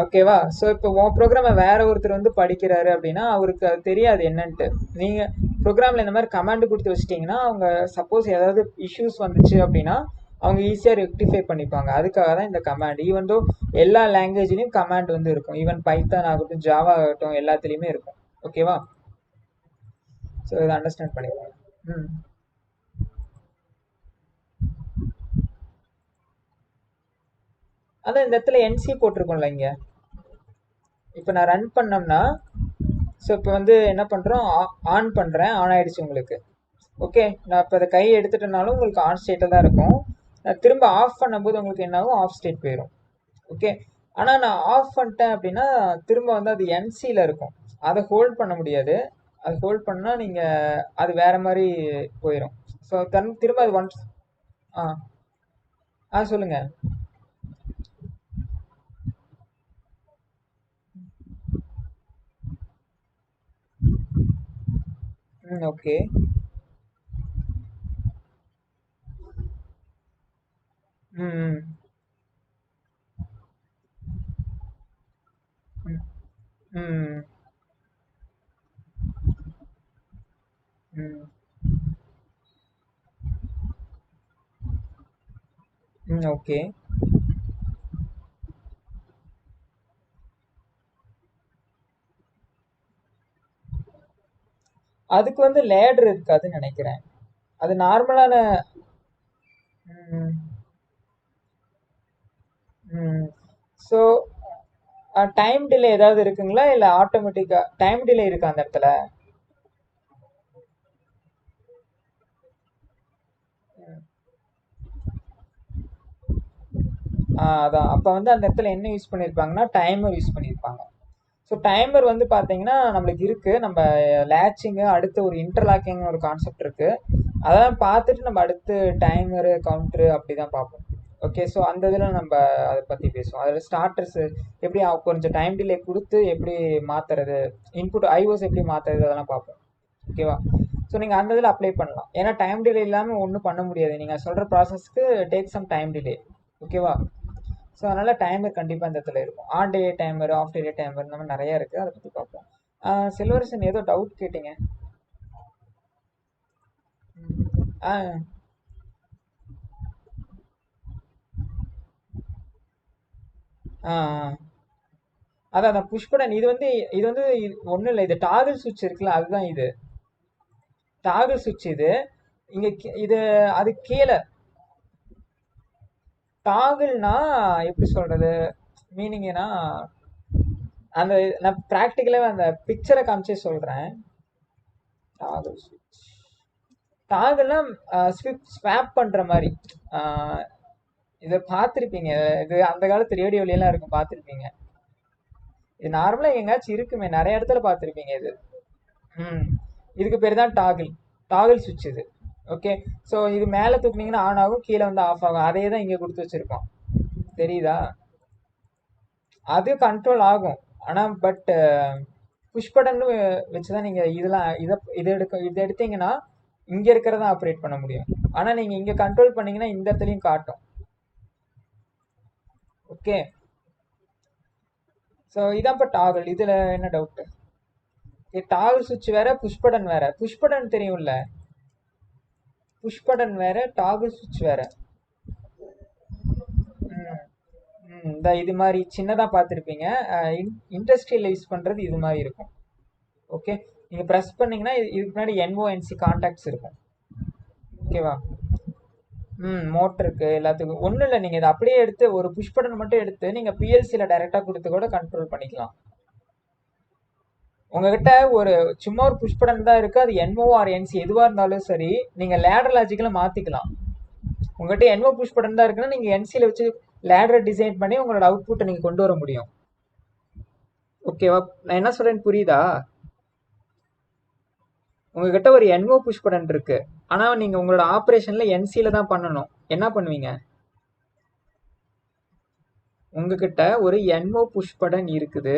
ஓகேவா, ஸோ இப்போ உன் ப்ரோக்ராமை வேற ஒருத்தர் வந்து படிக்கிறாரு அப்படின்னா அவருக்கு அது தெரியாது என்னன்ட்டு. நீங்கள் ப்ரோக்ராமில் இந்த மாதிரி கமாண்டு கொடுத்து வச்சிட்டிங்கன்னா அவங்க சப்போஸ் ஏதாவது இஷ்யூஸ் வந்துச்சு அப்படின்னா அவங்க ஈஸியாக ரெக்டிஃபை பண்ணிப்பாங்க. அதுக்காக தான் இந்த கமாண்ட். ஈவன் தோ எல்லா லாங்குவேஜ்லேயும் கமாண்ட் வந்து இருக்கும், ஈவன் பைத்தான் ஆகட்டும், ஜாவா ஆகட்டும், எல்லாத்துலேயுமே இருக்கும். ஓகேவா, ஸோ இதை அண்டர்ஸ்டாண்ட் பண்ணிடுவாங்க. அதான் இந்த இடத்துல என்சி போட்டிருக்கோம்ல இங்கே. இப்போ நான் ரன் பண்ணோம்னா, ஸோ இப்போ வந்து என்ன பண்ணுறோம், ஆன் பண்ணுறேன், ஆன் ஆகிடுச்சு உங்களுக்கு. ஓகே, நான் இப்போ அதை கை எடுத்துட்டனாலும் உங்களுக்கு ஆன் ஸ்டேட்டில் தான் இருக்கும். நான் திரும்ப ஆஃப் பண்ணும்போது உங்களுக்கு என்ன ஆகும், ஆஃப் ஸ்டேட் போயிடும். ஓகே, ஆனால் நான் ஆஃப் பண்ணிட்டேன் அப்படின்னா திரும்ப வந்து அது என்சியில் இருக்கும், அதை ஹோல்ட் பண்ண முடியாது. அது ஹோல்ட் பண்ணால் நீங்கள் அது வேறு மாதிரி போயிடும். ஸோ திரும்ப அது ஒன்ஸ் சொல்லுங்கள். Okay, okay. அதுக்கு வந்து லேடர் இருக்காதுன்னு நினைக்கிறேன். அது நார்மலான. ம். ம். ஸோ டைம் டிலே ஏதாவது இருக்குங்களா, இல்லை ஆட்டோமேட்டிக்கா டைம் டிலே இருக்கா அந்த இடத்துல? ம். அதான் அப்போ வந்து அந்த இடத்துல என்ன யூஸ் பண்ணியிருப்பாங்கன்னா டைமர் யூஸ் பண்ணியிருப்பாங்க. ஸோ டைமர் வந்து பார்த்தீங்கன்னா நம்மளுக்கு இருக்குது, நம்ம லேச்சிங்கு அடுத்து ஒரு இன்டர்லாக்கிங் ஒரு கான்செப்ட் இருக்குது. அதெல்லாம் பார்த்துட்டு நம்ம அடுத்து டைமரு கவுண்டரு அப்படி தான் பார்ப்போம். ஓகே, ஸோ அந்த இதில் நம்ம அதை பற்றி பேசுவோம். அதில் ஸ்டார்டர்ஸ் எப்படி கொஞ்சம் டைம் டிலே கொடுத்து எப்படி மாற்றுறது, இன்புட் ஐஓஸ் எப்படி மாற்றுறது, அதெல்லாம் பார்ப்போம். ஓகேவா? ஸோ நீங்கள் அந்த இதில் அப்ளை பண்ணலாம். ஏன்னா டைம் டிலே இல்லாமல் ஒன்றும் பண்ண முடியாது. நீங்கள் சொல்கிற ப்ராசஸ்க்கு டேக் சம் டைம் டிலே. ஓகேவா? ஸோ அதனால் டைமர் கண்டிப்பாக இந்த இடத்துல இருக்கும். On delay timer, off delay timer, இந்த மாதிரி நிறையா இருக்குது. அதை பற்றி பார்ப்போம். செல்வரசன் ஏதோ டவுட் கேட்டீங்க. ஆ ஆ அதான் அந்த புஷ் பட்டன் இது வந்து ஒன்றும் இல்லை. இது டாகிள் சுவிட்ச் இருக்குல்ல, அதுதான் இது டாகிள் சுவிட்ச். இது இங்கே இது அது கீழே டாகிள்னா எப்படி சொல்கிறது, மீனிங்னா அந்த நான் ப்ராக்டிக்கலாக அந்த பிக்சரை காமிச்சே சொல்கிறேன். டாகிள் சுவிட்ச் டாகிள்னா ஸ்வாப் பண்ணுற மாதிரி. இதை பார்த்துருப்பீங்க, இது அந்த காலத்து ரேடியோலாம் இருக்கும், பார்த்துருப்பீங்க. இது நார்மலாக எங்கேயாச்சும் இருக்குமே, நிறைய இடத்துல பார்த்துருப்பீங்க இது. ம் இதுக்கு பேர் தான் டாகிள், டாகிள் சுவிட்ச் இது. ஓகே, ஸோ இது மேலே தூக்குனீங்கன்னா ஆன் ஆகும், கீழே வந்து ஆஃப் ஆகும். அதே தான் இங்கே கொடுத்து வச்சுருக்கோம், தெரியுதா? அது கண்ட்ரோல் ஆகும், ஆனால் பட் புஷ் பட்டன்னு வச்சு தான் நீங்கள் இதெல்லாம் இதை எடுத்தீங்கன்னா இங்கே இருக்கிறத ஆப்ரேட் பண்ண முடியும். ஆனால் நீங்கள் இங்கே கண்ட்ரோல் பண்ணீங்கன்னா இந்த இடத்துலையும் காட்டும். ஓகே, ஸோ இதான் இப்போ டாகிள். இதில் என்ன டவுட்டு? டாகிள் சுவிட்ச் வேற, புஷ் பட்டன் வேற. புஷ் பட்டன் தெரியும்ல, புஷ் பட்டன் வேற, டாகிள் சுவிட்ச் வேற. இந்த இது மாதிரி சின்னதாக பார்த்துருப்பீங்க. இண்டஸ்ட்ரியில் யூஸ் பண்ணுறது இது மாதிரி இருக்கும். ஓகே, நீங்கள் ப்ரெஸ் பண்ணிங்கன்னா இதுக்கு முன்னாடி என்ஓஎன்சி கான்டாக்ட்ஸ் இருக்கும். ஓகேவா? மோட்டருக்கு எல்லாத்துக்கும் ஒன்றும் இல்லை. நீங்கள் இதை அப்படியே எடுத்து ஒரு புஷ் பட்டன் மட்டும் எடுத்து நீங்கள் பிஎல்சியில் டைரெக்டாக கொடுத்து கூட கண்ட்ரோல் பண்ணிக்கலாம். உங்ககிட்ட ஒரு சும்மா ஒரு புஷ் பட்டன் தான் இருக்குது, அது என்ஓ ஆர் என்சி எதுவாக இருந்தாலும் சரி, நீங்கள் லேடர் லாஜிக்கில் மாற்றிக்கலாம். உங்கள்கிட்ட என்ஓ புஷ் பட்டன் தான் இருக்குன்னா நீங்கள் என்சியில் வச்சு லேடரை டிசைன் பண்ணி உங்களோட அவுட்புட்டை நீங்கள் கொண்டு வர முடியும். ஓகேவா? நான் என்ன சொல்கிறேன்னு புரியுதா? உங்ககிட்ட ஒரு என்ஓ புஷ் பட்டன் இருக்கு, ஆனால் நீங்கள் உங்களோட ஆப்ரேஷனில் என்சியில் தான் பண்ணணும். என்ன பண்ணுவீங்க? உங்ககிட்ட ஒரு என்ஓ புஷ் பட்டன் இருக்குது,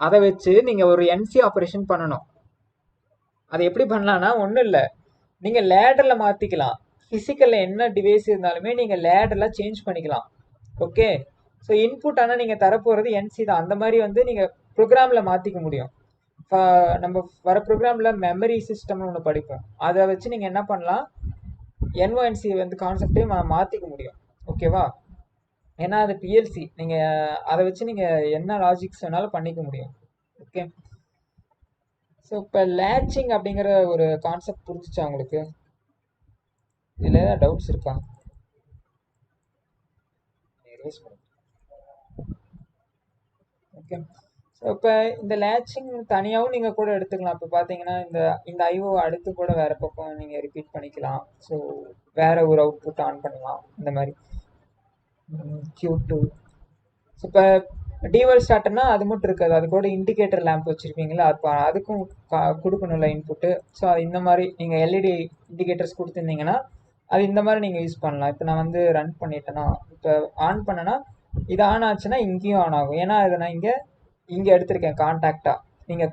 அதை வச்சு நீங்கள் ஒரு என்சி ஆப்ரேஷன் பண்ணணும். அதை எப்படி பண்ணலான்னா ஒன்றும் இல்லை, நீங்கள் லேடரில் மாற்றிக்கலாம். ஃபிசிக்கலில் என்ன டிவைஸ் இருந்தாலுமே நீங்கள் லேடரில் சேஞ்ச் பண்ணிக்கலாம். ஓகே, ஸோ இன்புட் ஆனால் நீங்கள் தரப்போகிறது என்சி தான். அந்த மாதிரி வந்து நீங்கள் ப்ரோக்ராமில் மாற்றிக்க முடியும். நம்ம வர ப்ரோக்ராமில் மெமரி சிஸ்டம்னு ஒன்று படிப்போம், அதை வச்சு நீங்கள் என்ன பண்ணலாம், என்ஓஎன்சி வந்து கான்செப்டையும் மாற்றிக்க முடியும். ஓகேவா? ஏன்னா அது பிஎல்சி, நீங்கள் அதை வச்சு நீங்கள் என்ன லாஜிக்ஸ் வேணாலும் பண்ணிக்க முடியும். ஓகே, ஸோ இப்போ லேச்சிங் அப்படிங்கிற ஒரு கான்செப்ட் புரிஞ்சிச்சா உங்களுக்கு? இதில் ஏதாவது டவுட்ஸ் இருக்கா? ஓகே, ஸோ இப்போ இந்த லேச்சிங் தனியாகவும் நீங்கள் கூட எடுத்துக்கலாம். இப்போ பார்த்தீங்கன்னா இந்த ஐஓ அடுத்து கூட வேறு பக்கம் நீங்கள் ரிப்பீட் பண்ணிக்கலாம். ஸோ வேறு ஒரு அவுட்புட் ஆன் பண்ணலாம், இந்த மாதிரி Q2. ஸோ இப்போ டிவல் ஸ்டார்ட்னா அது மட்டும் இருக்காது, அது கூட இண்டிகேட்டர் லேம்ப் வச்சுருப்பீங்களா, அதுக்கும் கொடுக்கணும்ல இன்புட்டு. ஸோ அது இந்த மாதிரி நீங்கள் எல்இடி இண்டிகேட்டர்ஸ் கொடுத்துருந்தீங்கன்னா அது இந்த மாதிரி நீங்கள் யூஸ் பண்ணலாம். இப்போ நான் வந்து ரன் பண்ணிட்டேன்னா, இப்போ ஆன் பண்ணேன்னா இது ஆன் ஆச்சுன்னா இங்கேயும் ஆன் ஆகும். ஏன்னா இதை நான் இங்கே எடுத்திருக்கேன் கான்டாக்டாக. நீங்கள்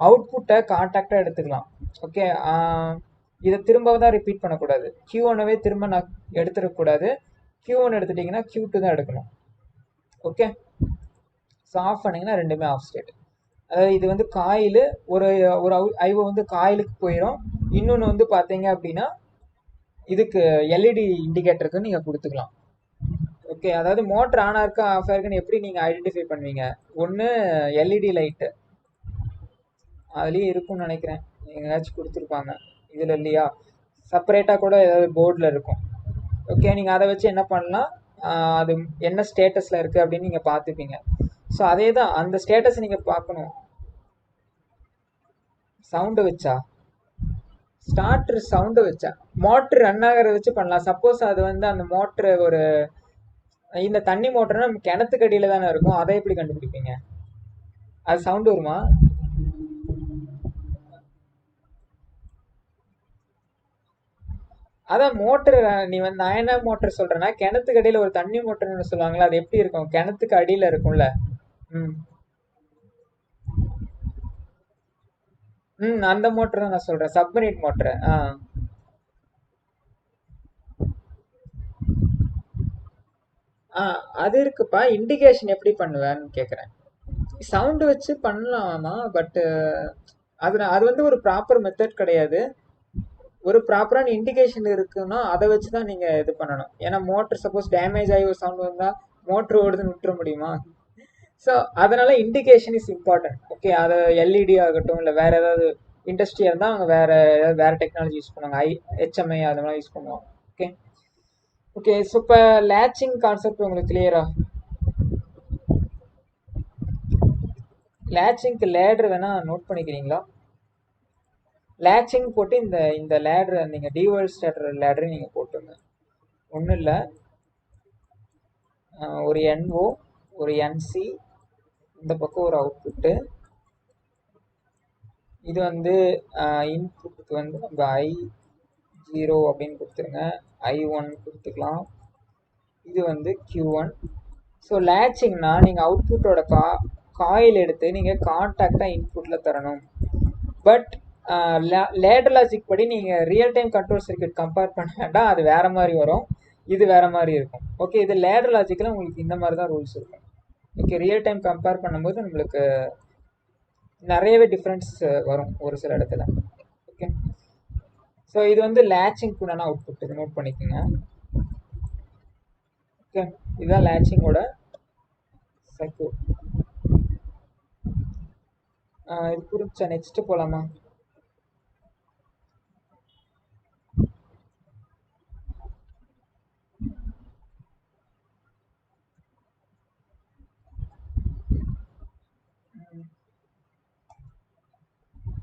அவுட்புட்டை கான்டாக்டாக எடுத்துக்கலாம். ஓகே, இதை திரும்ப தான் ரிப்பீட் பண்ணக்கூடாது. Q1வே திரும்ப நான் எடுத்துடக்கூடாது. Q1 எடுத்துட்டிங்கன்னா Q2 தான் எடுக்கணும். ஓகே, ஸோ ஆஃப் பண்ணிங்கன்னா ரெண்டுமே ஆஃப் ஸ்டேட். அதாவது இது வந்து காயில் ஒரு ஒரு ஐஓ வந்து காயிலுக்கு போயிடும். இன்னொன்று வந்து பார்த்தீங்க அப்படின்னா இதுக்கு எல்இடி இண்டிகேட்டருக்கு நீங்கள் கொடுத்துக்கலாம். ஓகே, அதாவது மோட்டர் ஆனா இருக்கா ஆஃப் ஆயிருக்குன்னு எப்படி நீங்க ஐடென்டிஃபை பண்ணுவீங்க? ஒன்று எல்இடி லைட்டு அதுலேயும் இருக்கும்னு நினைக்கிறேன், எங்கேயாச்சும் கொடுத்துருப்பாங்க, இதில் இல்லையா? செப்பரேட்டாக கூட ஏதாவது போர்டில் இருக்கும். ஓகே, நீங்கள் அதை வச்சு என்ன பண்ணலாம், அது என்ன ஸ்டேட்டஸில் இருக்குது அப்படின்னு நீங்கள் பார்த்துப்பீங்க. ஸோ அதே தான், அந்த ஸ்டேட்டஸ் நீங்கள் பார்க்கணும். சவுண்டு வச்சா, ஸ்டார்டர் சவுண்டு வச்சா மோட்ரு ரன் ஆகிறத வச்சு பண்ணலாம். சப்போஸ் அது வந்து அந்த மோட்ரு ஒரு இந்த தண்ணி மோட்டர்னா கிணத்துக்கு அடியில் தானே இருக்கும், அதை எப்படி கண்டுபிடிப்பீங்க? அது சவுண்டு வருமா? அதான் மோட்டர், நீ வந்து நான் என்ன மோட்டர் சொல்றேன்னா, கிணத்துக்கு அடியில் ஒரு தண்ணி மோட்டர்னு சொல்லுவாங்களா, அது எப்படி இருக்கும்? கிணத்துக்கு அடியில் இருக்கும்ல. ம் ம் அந்த மோட்டர் தான் நான் சொல்றேன், சப்மரீன் மோட்டர். அது இருக்குப்பா. இண்டிகேஷன் எப்படி பண்ணுவேன்னு கேட்குறேன். சவுண்டு வச்சு பண்ணலாமா, பட்டு அது வந்து ஒரு ப்ராப்பர் மெத்தட் கிடையாது. ஒரு ப்ராப்பரான இண்டிகேஷன் இருக்குன்னா அதை வச்சு தான் நீங்கள் இது பண்ணணும். ஏன்னா மோட்டர் சப்போஸ் டேமேஜ் ஆகி ஒரு சவுண்ட் வந்தால் மோட்ரு ஓடுதுன்னு விட்டுற முடியுமா? ஸோ அதனால இண்டிகேஷன் இஸ் இம்பார்ட்டன்ட். ஓகே, அது எல்இடி ஆகட்டும், இல்லை வேற ஏதாவது இண்டஸ்ட்ரியாக இருந்தால் அவங்க வேற டெக்னாலஜி யூஸ் பண்ணுவாங்க, ஹெச்எம்ஐ அது மாதிரி யூஸ் பண்ணுவாங்க. Okay okay. ஸோ இப்போ லேச்சிங் கான்செப்ட் உங்களுக்கு கிளியரா? லேச்சிங்க்கு லேடர் வேணா நோட் பண்ணிக்கிறீங்களா? லேச்சிங் போட்டு இந்த இந்த லேடர் நீங்கள் டிவோல்ட் ஸ்டார்டர் லேடரை நீங்கள் போட்டுங்க. ஒன்றும் இல்லை, ஒரு என்ஓ, ஒரு என்சி, இந்த பக்கம் ஒரு அவுட்புட்டு. இது வந்து இன்புட்டுக்கு வந்து நம்ம I0 அப்படின்னு கொடுத்துருங்க, I1 கொடுத்துக்கலாம். இது வந்து Q1. ஸோ லேச்சிங்னா நீங்கள் அவுட்புட்டோட காயில் எடுத்து நீங்கள் கான்டாக்டாக இன்புட்டில் தரணும். பட் லேடர் லாஜிக் படி நீங்கள் real time control circuit compare பண்ண வேண்டாம், அது வேறு மாதிரி வரும், இது வேறு மாதிரி இருக்கும். ஓகே, இது லேடர் லாஜிக்கில் உங்களுக்கு இந்த மாதிரி தான் ரூல்ஸ் இருக்கும். ஓகே, ரியல் டைம் கம்பேர் பண்ணும்போது நம்மளுக்கு நிறையவே டிஃப்ரென்ஸ் வரும் ஒரு சில இடத்துல. ஓகே, ஸோ இது வந்து லேச்சிங் கூட அவுட்புட், இது நோட் பண்ணிக்கோங்க. ஓகே, இதுதான் லேச்சிங்கோட சர்க்யூட். இது புரிஞ்சா நெக்ஸ்ட் போகலாமா?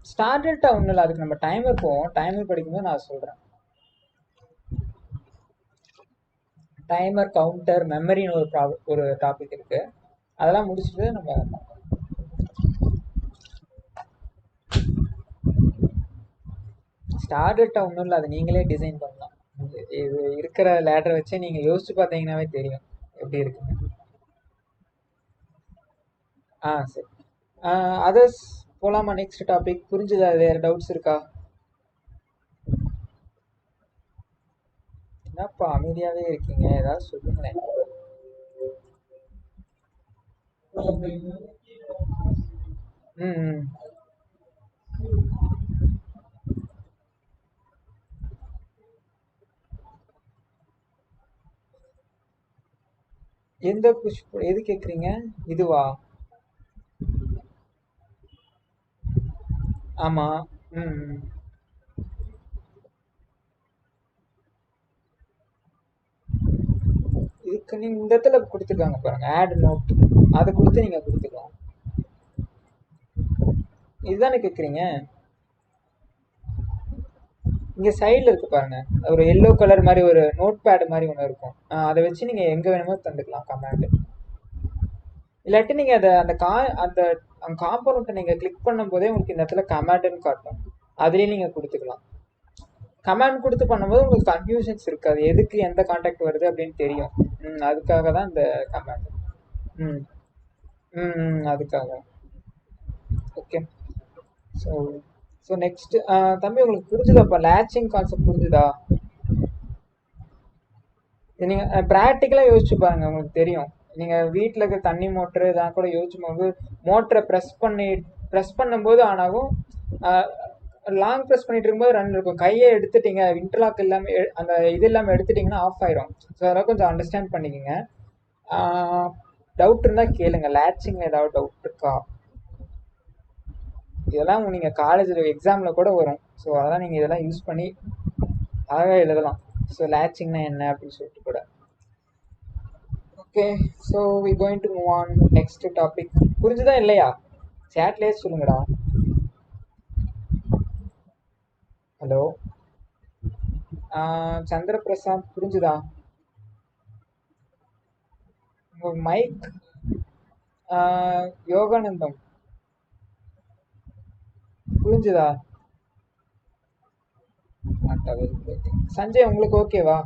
ஸ்டார் டெல்டா ஒன்றும் இல்லை, அதுக்கு நம்ம டைமர் போவோம், டைமர் படிக்கும்போது நான் சொல்கிறேன். டைமர், கவுண்டர், மெமரின்னு ஒரு டாபிக் இருக்குது, அதெல்லாம் முடிச்சுட்டு நம்ம ஸ்டார் டெல்டா ஒன்றும் இல்லை, அது நீங்களே டிசைன் பண்ணலாம். இது இருக்கிற லேடரை வச்சு நீங்கள் யோசிச்சு பார்த்தீங்கன்னாவே தெரியும் எப்படி இருக்குங்க. சரி, அதர்ஸ் போகலாமா? நெக்ஸ்ட் டாபிக் புரிஞ்சுதா? வேறு டவுட்ஸ் இருக்கா? என்னப்பா அமைதியாகவே இருக்கீங்க, ஏதாவது சொல்லுங்களேன். ம் எந்த புஷ் எது கேட்குறீங்க? இதுவா? ஆமாம். ம் இதுக்கு நீங்கள் இந்த இடத்துல கொடுத்துருக்காங்க பாருங்கள், ஆட் நோட், அதை கொடுத்து நீங்கள் கொடுத்துக்கலாம். இதுதானே கேட்குறீங்க? இங்கே சைடில் இருக்குது பாருங்கள், ஒரு எல்லோ கலர் மாதிரி ஒரு நோட் பேடு மாதிரி ஒன்று இருக்கும், அதை வச்சு நீங்கள் எங்கே வேணுமோ தந்துக்கலாம் கமாண்டு. இல்லாட்டி நீங்கள் அதை அந்த காம்பனண்ட்டை நீங்கள் கிளிக் பண்ணும்போதே உங்களுக்கு இந்த இடத்துல கமாண்டுன்னு காட்டும், அதுலேயே நீங்கள் கொடுத்துக்கலாம். கமாண்ட் கொடுத்து பண்ணும்போது உங்களுக்கு கன்ஃபியூஷன்ஸ் இருக்காது, எதுக்கு எந்த கான்டாக்ட் வருது அப்படின்னு தெரியும். அதுக்காக தான் இந்த கமாண்ட். ம் அதுக்காக. ஓகே, ஸோ ஸோ நெக்ஸ்ட் தம்பி உங்களுக்கு புரிஞ்சுதாப்பா? லேச்சிங் கான்செப்ட் புரிஞ்சுதா? நீங்கள் ப்ராக்டிக்கலாக யோசிச்சு பாருங்கள், உங்களுக்கு தெரியும். நீங்கள் வீட்டில் இருக்க தண்ணி மோட்ரு இதெல்லாம் கூட யோசிச்சு போது மோட்டரை ப்ரெஸ் பண்ணும்போது ஆனாகும், லாங் ப்ரெஸ் பண்ணிட்டு இருக்கும்போது ரன் இருக்கும். கையை எடுத்துட்டீங்க, இன்டர்லாக் இல்லாமல் அந்த இது இல்லாமல் எடுத்துட்டிங்கன்னா ஆஃப் ஆயிரும். ஸோ அதெல்லாம் கொஞ்சம் அண்டர்ஸ்டாண்ட் பண்ணிக்கோங்க. டவுட் இருந்தால் கேளுங்க. லேட்சிங் ஏதாவது டவுட் இருக்கா? இதெல்லாம் நீங்கள் காலேஜில் எக்ஸாமில் கூட வரும். ஸோ அதெல்லாம் நீங்கள் இதெல்லாம் யூஸ் பண்ணி அழகாக எழுதலாம். ஸோ லேட்சிங்னா என்ன அப்படின்னு சொல்லிட்டு கூட. Okay, so we going to move on next topic. புரிஞ்சுதா இல்லையா? சேட்லேயே சொல்லுங்கடா. ஹலோ சந்திரபிரசாந்த், புரிஞ்சுதா? உங்கள் மைக். யோகானந்தம், புரிஞ்சுதா? சஞ்சய், உங்களுக்கு ஓகேவா?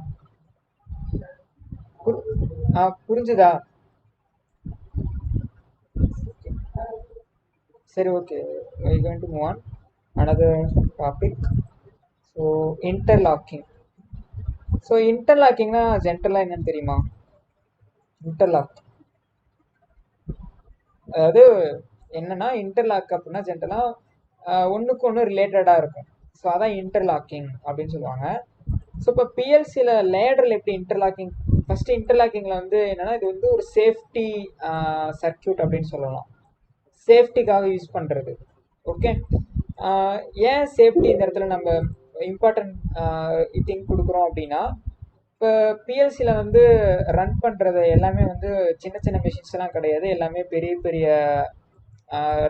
புரிஞ்சுதா? சரி, okay. we going to move on another topic. So interlocking. So இன்டர்லாக்கிங்னா ஜென்ரலாக என்னன்னு தெரியுமா? இன்டர்லாக் அதாவது என்னன்னா, இன்டர்லாக் அப்படின்னா ஜென்ரலாக ஒன்றுக்கு ஒன்று ரிலேட்டடாக இருக்கும். ஸோ அதான் இன்டர்லாக்கிங் அப்படின்னு சொல்லுவாங்க. ஸோ இப்போ பிஎல்சியில் லேடரில் எப்படி இன்டர்லாக்கிங், ஃபஸ்ட்டு இன்டர்லாக்கிங்கில் வந்து என்னென்னா, இது வந்து ஒரு சேஃப்டி சர்க்கியூட் அப்படின்னு சொல்லலாம். சேஃப்டிக்காக யூஸ் பண்ணுறது. ஓகே, ஏன் சேஃப்டி இந்த இடத்துல நம்ம இம்பார்ட்டன்ட் திங் கொடுக்குறோம் அப்படின்னா, இப்போ பிஎல்சியில் வந்து ரன் பண்ணுறது எல்லாமே வந்து சின்ன சின்ன மிஷின்ஸ்லாம் கிடையாது. எல்லாமே பெரிய பெரிய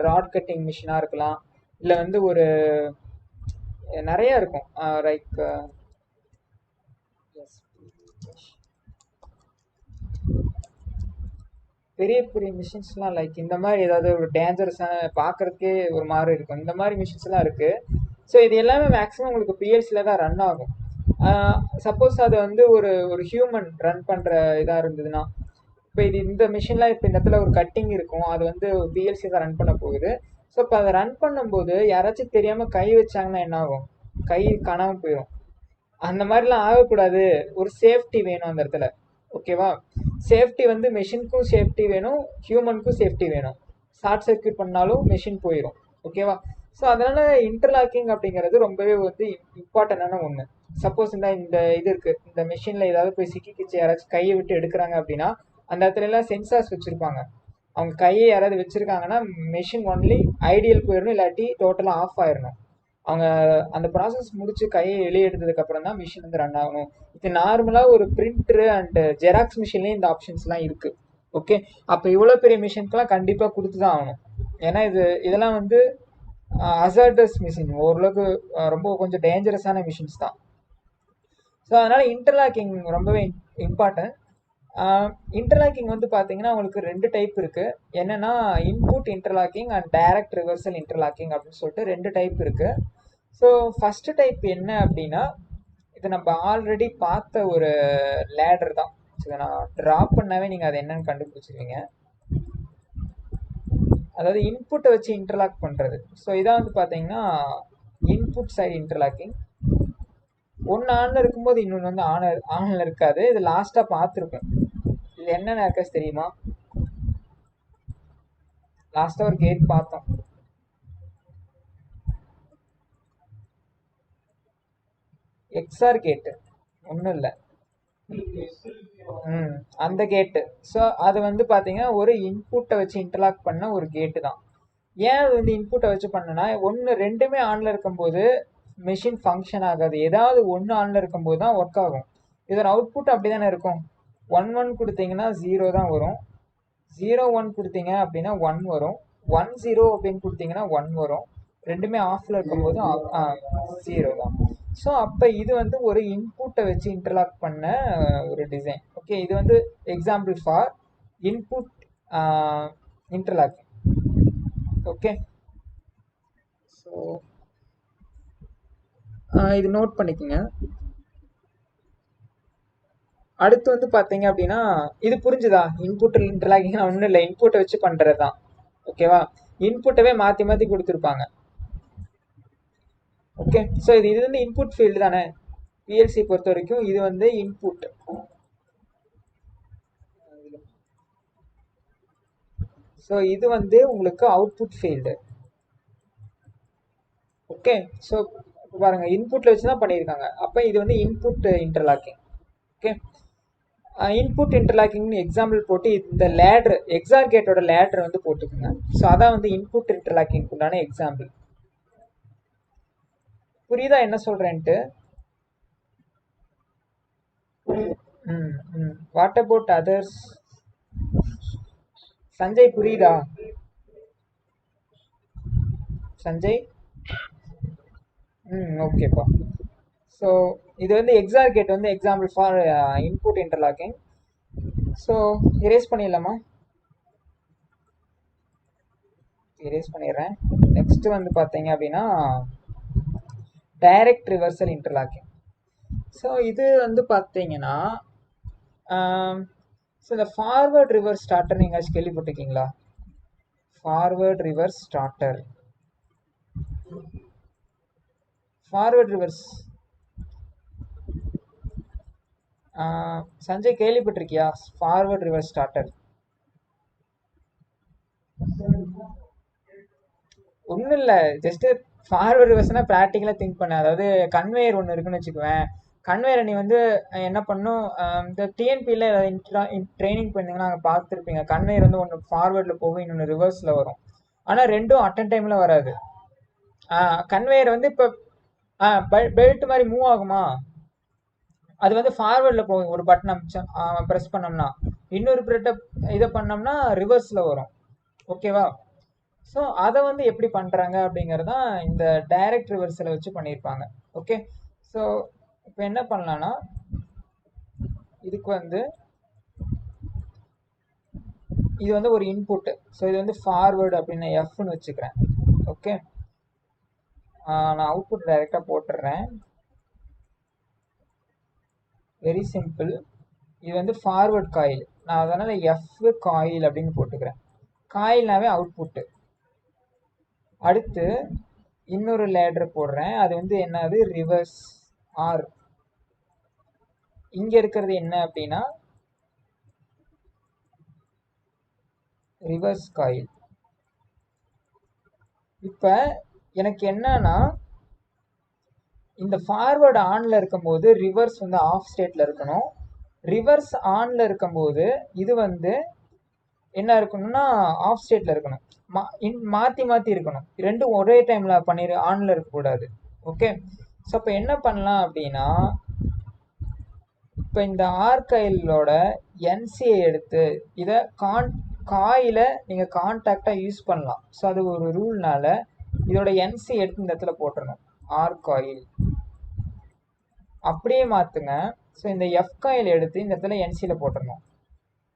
ராட் கட்டிங் மிஷினாக இருக்கலாம், இல்லை வந்து ஒரு நிறையா இருக்கும். லைக் பெரிய பெரிய மிஷின்ஸ்லாம் லைக் இந்த மாதிரி ஏதாவது ஒரு டேஞ்சரஸான பார்க்குறதுக்கே ஒரு மாதிரி இருக்கும். இந்த மாதிரி மிஷின்ஸ்லாம் இருக்குது. ஸோ இது எல்லாமே மேக்ஸிமம் உங்களுக்கு பிஎல்சியில் தான் ரன் ஆகும். சப்போஸ் அது வந்து ஒரு ஒரு ஹியூமன் ரன் பண்ணுற இதாக இருந்ததுன்னா, இப்போ இது இந்த மிஷின்லாம் இப்போ இந்த இடத்துல ஒரு கட்டிங் இருக்கும், அது வந்து பிஎல்சி தான் ரன் பண்ண போகுது. ஸோ இப்போ அதை ரன் பண்ணும்போது யாராச்சும் தெரியாமல் கை வச்சாங்கன்னா என்ன ஆகும்? கை காணாமல் போயிடும். அந்த மாதிரிலாம் ஆகக்கூடாது. ஒரு சேஃப்டி வேணும் அந்த இடத்துல. ஓகேவா? சேஃப்டி வந்து மெஷினுக்கும் சேஃப்டி வேணும், ஹியூமனுக்கும் சேஃப்டி வேணும். ஷார்ட் சர்க்யூட் பண்ணாலும் மெஷின் போயிடும். ஓகேவா? ஸோ அதனால் இன்டர்லாக்கிங் அப்படிங்கிறது ரொம்பவே வந்து இம்பார்ட்டண்டான ஒன்று. சப்போஸ் இந்த இது இருக்குது, இந்த மிஷினில் ஏதாவது போய் சிக்கிக்கிச்சு யாராச்சும் கையை விட்டு எடுக்கிறாங்க அப்படின்னா, அந்த இடத்துல எல்லாம் சென்சார்ஸ் வச்சுருப்பாங்க. அவங்க கையை யாராவது வச்சுருக்காங்கன்னா மெஷின் ஒன்லி ஐடியல் போயிடணும், இல்லாட்டி டோட்டலாக ஆஃப் ஆயிடணும். அவங்க அந்த ப்ராசஸ் முடிச்சு கையை வெளியே எடுத்ததுக்கப்புறம் தான் மிஷின் வந்து ரன் ஆகணும். இது நார்மலாக ஒரு பிரிண்டரு அண்ட் ஜெராக்ஸ் மிஷின்லேயும் இந்த ஆப்ஷன்ஸ்லாம் இருக்குது. ஓகே, அப்போ இவ்வளோ பெரிய மிஷினுக்குலாம் கண்டிப்பாக கொடுத்து தான் ஆகணும். ஏன்னா இதெல்லாம் வந்து அசால்டஸ் மிஷின், ஓரளவுக்கு ரொம்ப கொஞ்சம் டேஞ்சரஸான மிஷின்ஸ் தான். ஸோ அதனால் இன்டர்லாக்கிங் ரொம்பவே இம்பார்ட்டன்ட். இன்டர்லாக்கிங் வந்து பார்த்தீங்கன்னா உங்களுக்கு 2 டைப் இருக்குது. என்னென்னா input interlocking and direct reversal interlocking அப்படின்னு சொல்லிட்டு 2 டைப் இருக்குது. ஸோ ஃபஸ்ட்டு டைப் என்ன அப்படின்னா, இது நம்ம ஆல்ரெடி பார்த்த ஒரு லேடர் தான். ஸோ இதை நான் ட்ரா பண்ணாவே நீங்கள் அதை என்னென்னு கண்டுபிடிச்சிருவீங்க. அதாவது இன்புட்டை வச்சு இன்டர்லாக் பண்ணுறது. ஸோ இதான் வந்து பார்த்தீங்கன்னா இன்புட் சைடு இன்டர்லாக்கிங். ஒன்று ஆனில் இருக்கும்போது இன்னொன்று வந்து ஆனில் இருக்காது. இது லாஸ்ட்டாக பார்த்துருக்கோம். இது என்னென்ன இருக்கஸ் தெரியுமா? லாஸ்ட்டாக ஒரு கேட் பார்த்தோம். எக்ஸ்ஆர் கேட்டு ஒன்றும் இல்லை. அந்த கேட்டு. ஸோ அது வந்து பார்த்தீங்கன்னா ஒரு இன்புட்டை வச்சு இன்டர்லாக் பண்ண ஒரு கேட்டு தான். ஏன் அது வந்து இன்புட்டை வச்சு பண்ணனா, ஒன்று ரெண்டுமே ஆனில் இருக்கும்போது மெஷின் ஃபங்க்ஷன் ஆகாது. ஏதாவது ஒன்று ஆனில் இருக்கும்போது தான் ஒர்க் ஆகும். இதோட அவுட்புட் அப்படி தானே இருக்கும். 1 கொடுத்தீங்கன்னா 0 தான் வரும். 0 1 கொடுத்தீங்க அப்படின்னா 1 வரும். 1 0 அப்படின்னு கொடுத்தீங்கன்னா 1 வரும். ரெண்டுமே ஆஃபில் இருக்கும்போது 0 தான். ஸோ அப்போ இது வந்து ஒரு இன்புட்டை வச்சு இன்டர்லாக் பண்ண ஒரு டிசைன். ஓகே, இது வந்து example for input interlock. Okay, so இது நோட் பண்ணிக்கோங்க. அடுத்து வந்து பார்த்தீங்க அப்படின்னா, இது புரிஞ்சுதா? இன்புட் இன்டர்லாக்கிங்னா ஒன்றும் இல்லை, இன்புட்டை வச்சு பண்ணுறது தான். ஓகேவா? இன்புட்டவே மாற்றி மாற்றி கொடுத்துருப்பாங்க. ஓகே, ஸோ இது வந்து இன்புட் ஃபீல்டு தானே பிஎல்சி பொறுத்த வரைக்கும். இது வந்து இன்புட். ஸோ இது வந்து உங்களுக்கு அவுட்புட் ஃபீல்டு. ஓகே, ஸோ பாருங்க, இன்புட்டில் வச்சு தான் பண்ணியிருக்காங்க. அப்போ இது வந்து இன்புட் இன்டர்லாக்கிங். ஓகே, இன்புட் இன்டர்லாக்கிங்னு எக்ஸாம்பிள் போட்டு இந்த லேட்ரு எக்ஸார் கேட்டோட லேட்ரு வந்து போட்டுக்குங்க. ஸோ அதான் வந்து இன்புட் இன்டர்லாக்கிங் உண்டான எக்ஸாம்பிள். புரியுதா என்ன சொல்றேன்ட்டு? What about others? சஞ்சய் புரியுதா? சஞ்சய் ஓகேப்பா. ஸோ இது வந்து எக்ஸார் கேட் வந்து example for input interlocking. So erase பண்ணிடலாமா? எரேஸ் பண்ணிடுறேன். நெக்ஸ்ட் வந்து பார்த்தீங்க அப்படின்னா டைரக்ட் ரிவர்சல் இன்டர்லாக்கிங். ஸோ இது வந்து பார்த்தீங்கன்னா ஸோ இந்த ஃபார்வர்ட் ரிவர்ஸ் ஸ்டார்டர் நீங்கள் கேள்விப்பட்டிருக்கீங்களா? Forward reverse starter, forward reverse Sanjay கேள்விப்பட்டிருக்கியா? ஃபார்வர்ட் ரிவர்ஸ் ஸ்டார்டர் ஒன்றும் இல்லை, ஜஸ்ட்டு ஃபார்வர்ட் ரிவர்ஸ்னால் ப்ராக்டிக்கலாக திங்க் பண்ண. அதாவது கன்வேயர் ஒன்று இருக்குன்னு வச்சுக்குவேன். கன்வேயரை நீ வந்து என்ன பண்ணும், இந்த டிஎன்பியில் ட்ரைனிங் பண்ணிங்கன்னா அங்கே பார்த்துருப்பீங்க. கன்வேயர் வந்து ஒன்று ஃபார்வேர்டில் போகும், இன்னொன்று ரிவர்ஸில் வரும். ஆனால் ரெண்டும் அட்டன் டைமில் வராது. கன்வேயர் வந்து இப்போ பெல்ட் மாதிரி மூவ் ஆகுமா, அது வந்து ஃபார்வேர்டில் போகும். ஒரு பட்டன் அமிச்சோம் ப்ரெஸ் பண்ணோம்னா, இன்னொரு இதை பண்ணோம்னா ரிவர்ஸில் வரும். ஓகேவா? ஸோ அதை வந்து எப்படி பண்ணுறாங்க அப்படிங்கிறதான் இந்த டைரக்ட் ரிவர்ஸில் வச்சு பண்ணியிருப்பாங்க. ஓகே, ஸோ இப்போ என்ன பண்ணலான்னா இதுக்கு வந்து இது வந்து ஒரு இன்புட்டு. ஸோ இது வந்து ஃபார்வேர்டு அப்படின்னு எஃப்னு வச்சுக்கிறேன். ஓகே, நான் அவுட்புட் டைரெக்டாக போட்டுடுறேன். Very simple. இது வந்து ஃபார்வர்ட் காயில், நான் அதனால் எஃப் காயில் அப்படின்னு போட்டுக்கிறேன். காயில்னாவே அவுட்புட்டு. அடுத்து இன்னொரு லேடர் போடுறேன், அது வந்து என்னது, ரிவர்ஸ் ஆர். இங்கே இருக்கிறது என்ன அப்படின்னா ரிவர்ஸ் காயில். இப்போ எனக்கு என்னன்னா இந்த ஃபார்வர்டு ஆனில் இருக்கும்போது ரிவர்ஸ் வந்து ஆஃப் ஸ்டேட்டில் இருக்கணும். ரிவர்ஸ் ஆனில் இருக்கும்போது இது வந்து என்ன இருக்கணும்னா ஆஃப் ஸ்டேட்டில் இருக்கணும். மாற்றி மாற்றி இருக்கணும். ரெண்டும் ஒரே டைமில் ஆனில் இருக்கக்கூடாது. ஓகே, ஸோ இப்போ என்ன பண்ணலாம் அப்படின்னா இப்போ இந்த ஆர்கைலோட என்சியை எடுத்து இதை காயில நீங்கள் கான்டாக்டாக யூஸ் பண்ணலாம். ஸோ அது ஒரு ரூல்னால இதோட என்சி எடுத்து இந்த இடத்துல போட்டுடணும். ஆர் காயில் அப்படியே மாற்றுங்க. ஸோ இந்த எஃப் காயில் எடுத்து இந்த இடத்துல என்சியில் போட்டுடணும்.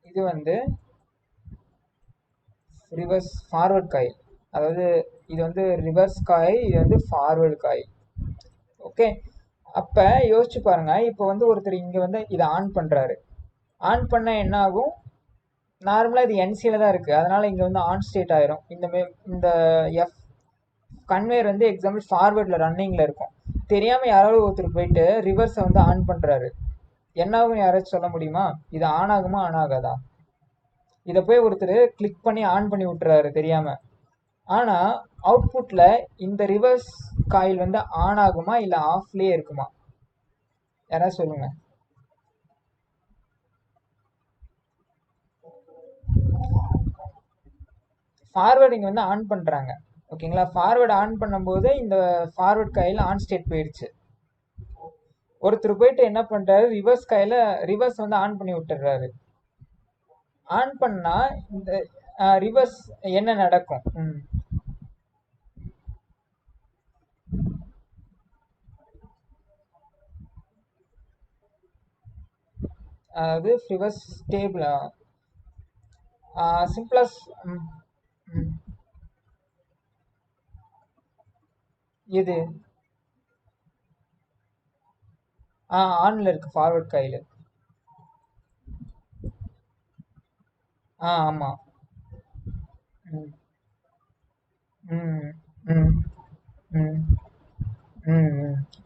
இது வந்து ரிவர்ஸ் ஃபார்வர்ட் காயில், அதாவது இது வந்து ரிவர்ஸ் காயில், இது வந்து ஃபார்வர்டு காயில். ஓகே, அப்போ யோசிச்சு பாருங்க. இப்போ வந்து ஒருத்தர் இங்கே வந்து இதை ஆன் பண்ணுறாரு. ஆன் பண்ண என்ன ஆகும், நார்மலாக இது என்சியில் தான் இருக்குது, அதனால் இங்கே வந்து ஆன் ஸ்டேட் ஆயிரும். இந்த எஃப் கன்வேயர் வந்து எக்ஸாம்பிள் ஃபார்வேர்டில் ரன்னிங்கில் இருக்கும். தெரியாமல் யாராவது ஒருத்தர் போயிட்டு ரிவர்ஸை வந்து ஆன் பண்ணுறாரு, என்ன ஆகும் யாராச்சும் சொல்ல முடியுமா? இது ஆன் ஆகுமா ஆன் ஆகாதா? இதை போய் ஒருத்தர் கிளிக் பண்ணி ஆன் பண்ணி விட்டுறாரு தெரியாமல். ஆனால் அவுட்புட்டில் இந்த ரிவர்ஸ் காயில் வந்து ஆன் ஆகுமா இல்லை ஆஃப்லேயே இருக்குமா? யாராவது சொல்லுங்கள். ஃபார்வேர்டு இங்கே வந்து ஆன் பண்ணுறாங்க. ஓகேங்களா, ஃபார்வேர்டு ஆன் பண்ணும்போது இந்த ஃபார்வேர்ட் காயில் ஆன் ஸ்டேட் போயிடுச்சு. ஒருத்தர் போயிட்டு என்ன பண்ணுறாரு, ரிவர்ஸ் காயில் ரிவர்ஸ் வந்து ஆன் பண்ணி விட்டுறாரு. ஆன் பண்ணால் இந்த ரிவர்ஸ் என்ன நடக்கும்? அதாவது ரிவர்ஸ் ஸ்டேபிளா சிம்பிளஸ் இது ஆன்ல இருக்கு ஃபார்வர்ட் காயில். ஆமா.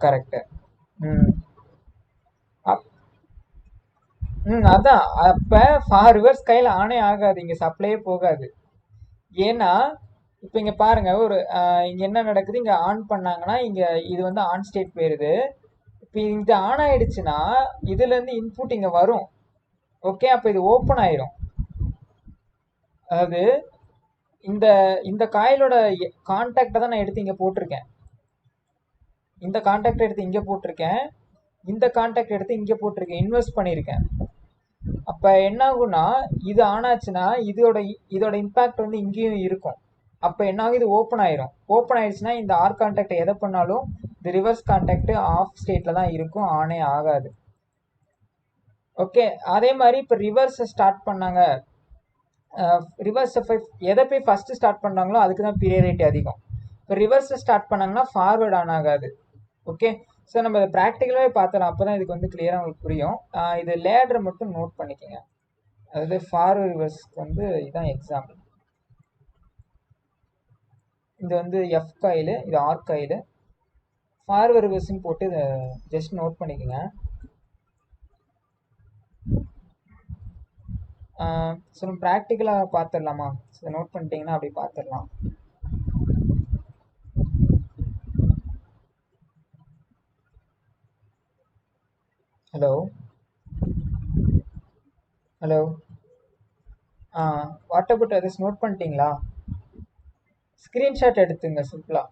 கரெக்டு. அதான் அப்போ ரிவர்ஸ் கையில் ஆனே ஆகாது, இங்கே சப்ளையே போகாது. ஏன்னா இப்போ இங்கே பாருங்கள், ஒரு இங்கே என்ன நடக்குது, இங்கே ஆன் பண்ணாங்கன்னா இங்கே இது வந்து ஆன் ஸ்டேட் போயிடுது. இப்போ இது ஆன் ஆகிடுச்சுன்னா இதுலேருந்து இன்புட் இங்கே வரும். ஓகே, அப்போ இது ஓப்பன் ஆயிரும். அதாவது இந்த இந்த காயிலோட கான்டாக்டை தான் நான் எடுத்து இங்கே போட்டிருக்கேன். இந்த கான்டாக்ட் எடுத்து இங்கே போட்டிருக்கேன், இந்த கான்டாக்ட் எடுத்து இங்கே போட்டிருக்கேன், இன்வெஸ்ட் பண்ணியிருக்கேன். அப்போ என்ன ஆகும்னா, இது ஆனாச்சுன்னா இதோட இம்பேக்ட் வந்து இங்கேயும் இருக்கும். அப்போ என்ன ஆகும், இது ஓப்பன் ஆயிரும். ஓப்பன் ஆயிடுச்சுன்னா இந்த ஆர் கான்டாக்ட் எதை பண்ணாலும் இந்த ரிவர்ஸ் கான்டாக்ட் ஆஃப் ஸ்டேட்டில் தான் இருக்கும், ஆனே ஆகாது. ஓகே, அதே மாதிரி இப்போ ரிவர்ஸை ஸ்டார்ட் பண்ணாங்க, ரிவர்ஸை எதை போய் ஃபஸ்ட்டு ஸ்டார்ட் பண்ணுறாங்களோ அதுக்கு தான் பீரியாரிட்டி அதிகம். இப்போ ரிவர்ஸை ஸ்டார்ட் பண்ணாங்கன்னா ஃபார்வர்ட் ஆன் ஆகாது. ஓகே, ஸோ நம்ம இதை ப்ராக்டிக்கலாகவே பார்த்துலாம், அப்போ தான் இதுக்கு வந்து கிளியராக உங்களுக்கு புரியும். இது லேடரை மட்டும் நோட் பண்ணிக்கோங்க. அதாவது ஃபார்வர்ட் ரிவர்ஸ்க்கு வந்து இதுதான் எக்ஸாம்பிள். இது வந்து எஃப் காயில், இது ஆர் காயில். ஃபார்வர்ட் ரிவர்ஸ்ன்னு போட்டு இதை ஜஸ்ட் நோட் பண்ணிக்கோங்க. ஸோ நம்ம ப்ராக்டிக்கலாக பார்த்துடலாமா? ஸோ நோட் பண்ணிட்டீங்கன்னா அப்படி பார்த்துடலாம். ஹலோ ஹலோ வாட் அபவுட் அது நோட் பண்ணிட்டீங்களா? ஸ்க்ரீன்ஷாட் எடுத்துங்க சிம்பிளாக.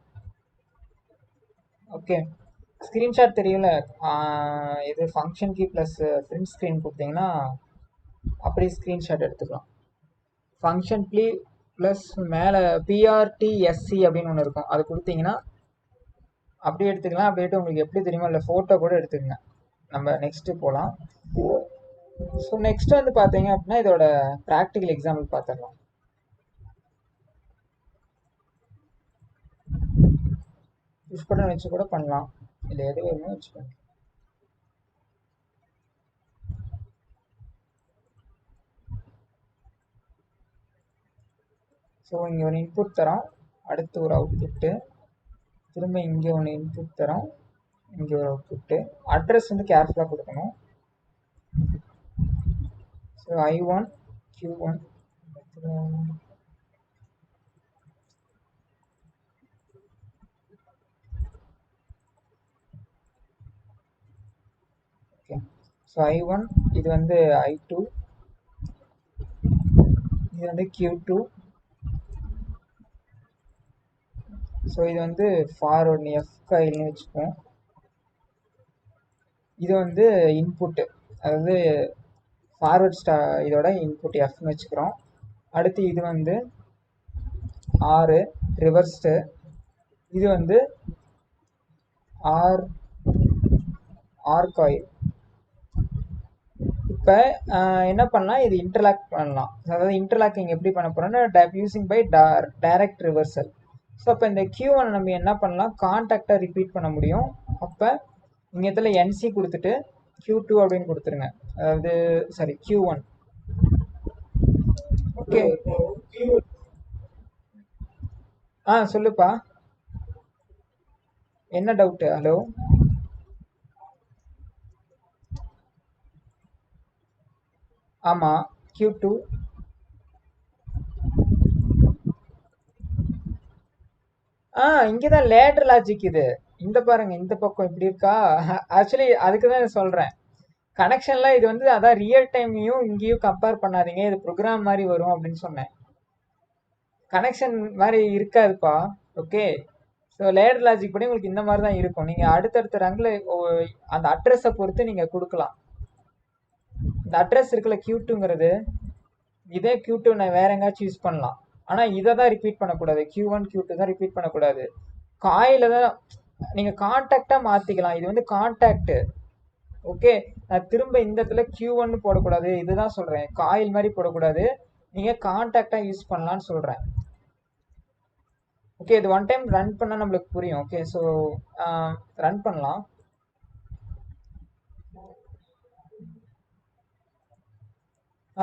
ஓகே, ஸ்க்ரீன்ஷாட் தெரியல, இது function key plus print screen கொடுத்தீங்கன்னா அப்படியே ஸ்க்ரீன்ஷாட் எடுத்துக்கலாம். ஃபங்க்ஷன் கீ ப்ளஸ் மேலே பிஆர்டிஎஸ்சி அப்படின்னு ஒன்று இருக்கும், அது கொடுத்தீங்கன்னா அப்படியே எடுத்துக்கலாம். அப்படியே உங்களுக்கு எப்படி தெரியுமா, இல்லை ஃபோட்டோ கூட எடுத்துக்கங்க. நம்ம நெக்ஸ்ட்டு போகலாம். ஸோ நெக்ஸ்ட் வந்து பார்த்தீங்க அப்படின்னா இதோட ப்ராக்டிக்கல் எக்ஸாம்பிள் பார்த்துடலாம். புஷ் பட்டன் வச்சு கூட பண்ணலாம், இல்லை எது வேணுமோ வச்சு பண்ணலாம். ஸோ இங்கே ஒரு இன்புட் தரோம், அடுத்து ஒரு அவுட்புட்டு, திரும்ப இங்கே ஒன்று இன்புட் தரோம், இங்கே ஒரு அவுட்புட்டு. அட்ரஸ் வந்து கேர்ஃபுல்லாக கொடுக்கணும். So I1 Q1 okay. So I1 இது வந்து I2, இது வந்து Q2. ஸோ இது வந்து ஃபார்வர்டு எஃப் காயில்னு வச்சுப்போம். இது வந்து இன்புட்டு, அதாவது ஃபார்வர்ட் இதோட இன்புட் எஃப்னு வச்சுக்கிறோம். அடுத்து இது வந்து ஆறு ரிவர்ஸ்டு, இது வந்து ஆர் காயில். இப்போ என்ன பண்ணலாம், இது இன்டர்லாக் பண்ணலாம். அதாவது இன்டர்லாக்கிங் எப்படி பண்ண போகிறோம்னா using by direct reversal. So அப்போ இந்த Q1 நம்ம என்ன பண்ணலாம், கான்டாக்டை ரிப்பீட் பண்ண முடியும். அப்போ இங்கே இடத்துல NC கொடுத்துட்டு Q2 அப்படின்னு கொடுத்துருங்க, அதாவது சாரி Q1. ஓகே, சொல்லுப்பா, என்ன டவுட்டு? ஹலோ, ஆமாம் Q2. இங்கே தான் லேடர் லாஜிக் இது. இந்த பாருங்க, இந்த பக்கம் இப்படி இருக்கா? ஆக்சுவலி அதுக்கு தான் சொல்கிறேன், கனெக்ஷன்லாம் இது வந்து அதான் ரியல் டைமையும் இங்கேயும் கம்பேர் பண்ணாதீங்க, இது ப்ரோக்ராம் மாதிரி வரும் அப்படின்னு சொன்னேன். கனெக்ஷன் மாதிரி இருக்காதுப்பா. ஓகே, ஸோ லேடர் லாஜிக் படி உங்களுக்கு இந்த மாதிரி தான் இருக்கும். நீங்கள் அடுத்தடுத்த ரங்கில் அந்த அட்ரஸை பொறுத்து நீங்கள் கொடுக்கலாம். இந்த அட்ரஸ் இருக்குல்ல Q2ங்கிறது, இதே Q2 நான் வேற எங்கேயாச்சும் யூஸ் பண்ணலாம். ஆனால் இதை தான் ரிப்பீட் பண்ணக்கூடாது, Q1 Q2 தான் ரிப்பீட் பண்ணக்கூடாது. காயில தான் நீங்கள் கான்டாக்டாக மாற்றிக்கலாம். இது வந்து கான்டாக்ட். ஓகே, நான் திரும்ப இந்த இடத்துல Q1 போடக்கூடாது, இதுதான் சொல்கிறேன், காயில் மாதிரி போடக்கூடாது, நீங்கள் கான்டாக்டாக யூஸ் பண்ணலான்னு சொல்கிறேன். ஓகே, இது ஒன் டைம் ரன் பண்ணால் நம்மளுக்கு புரியும். ஓகே, ஸோ ரன் பண்ணலாம்.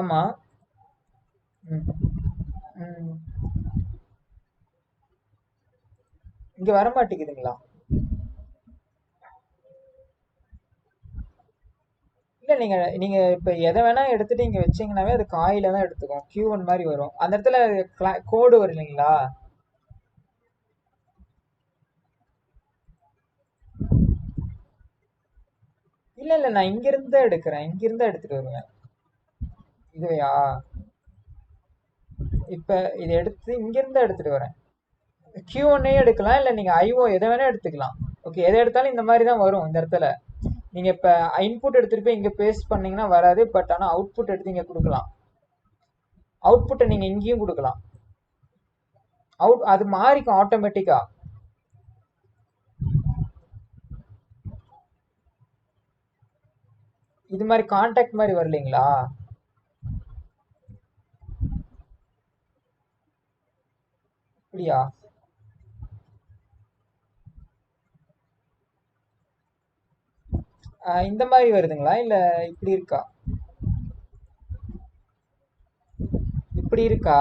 ஆமாம், இங்கே வர மாட்டேங்குதுங்களா? இல்லை, நீங்கள் இப்போ எதை வேணால் எடுத்துகிட்டு இங்கே வச்சிங்கனாவே அது காயில தான் எடுத்துக்கும், Q1 மாதிரி வரும். அந்த இடத்துல கோடு வரும் இல்லைங்களா? இல்லை, நான் இங்கிருந்து தான் எடுக்கிறேன், இங்கிருந்து தான் எடுத்துகிட்டு வருவேன். இதுவையா? இப்போ இதை எடுத்து இங்கேருந்து எடுத்துகிட்டு வரேன். Q1 எடுக்கலாம், இல்லை நீங்கள் IO எதை வேணால் எடுத்துக்கலாம். ஓகே, எதை எடுத்தாலும் இந்த மாதிரி தான் வரும் இந்த இடத்துல. நீங்கள் இப்போ இன்புட் எடுத்துகிட்டு போய் இங்கே பேஸ்ட் பண்ணீங்கன்னா வராது. பட் ஆனால் அவுட்புட் எடுத்து இங்கே கொடுக்கலாம். அவுட்புட்டை நீங்கள் இங்கேயும் கொடுக்கலாம். அது மாறிக்கும் ஆட்டோமேட்டிக்கா. இது மாதிரி கான்டாக்ட் மாதிரி வரலீங்களா? அப்படியா? இந்த மாதிரி வருதுங்களா, இல்லை இப்படி இருக்கா? இப்படி இருக்கா?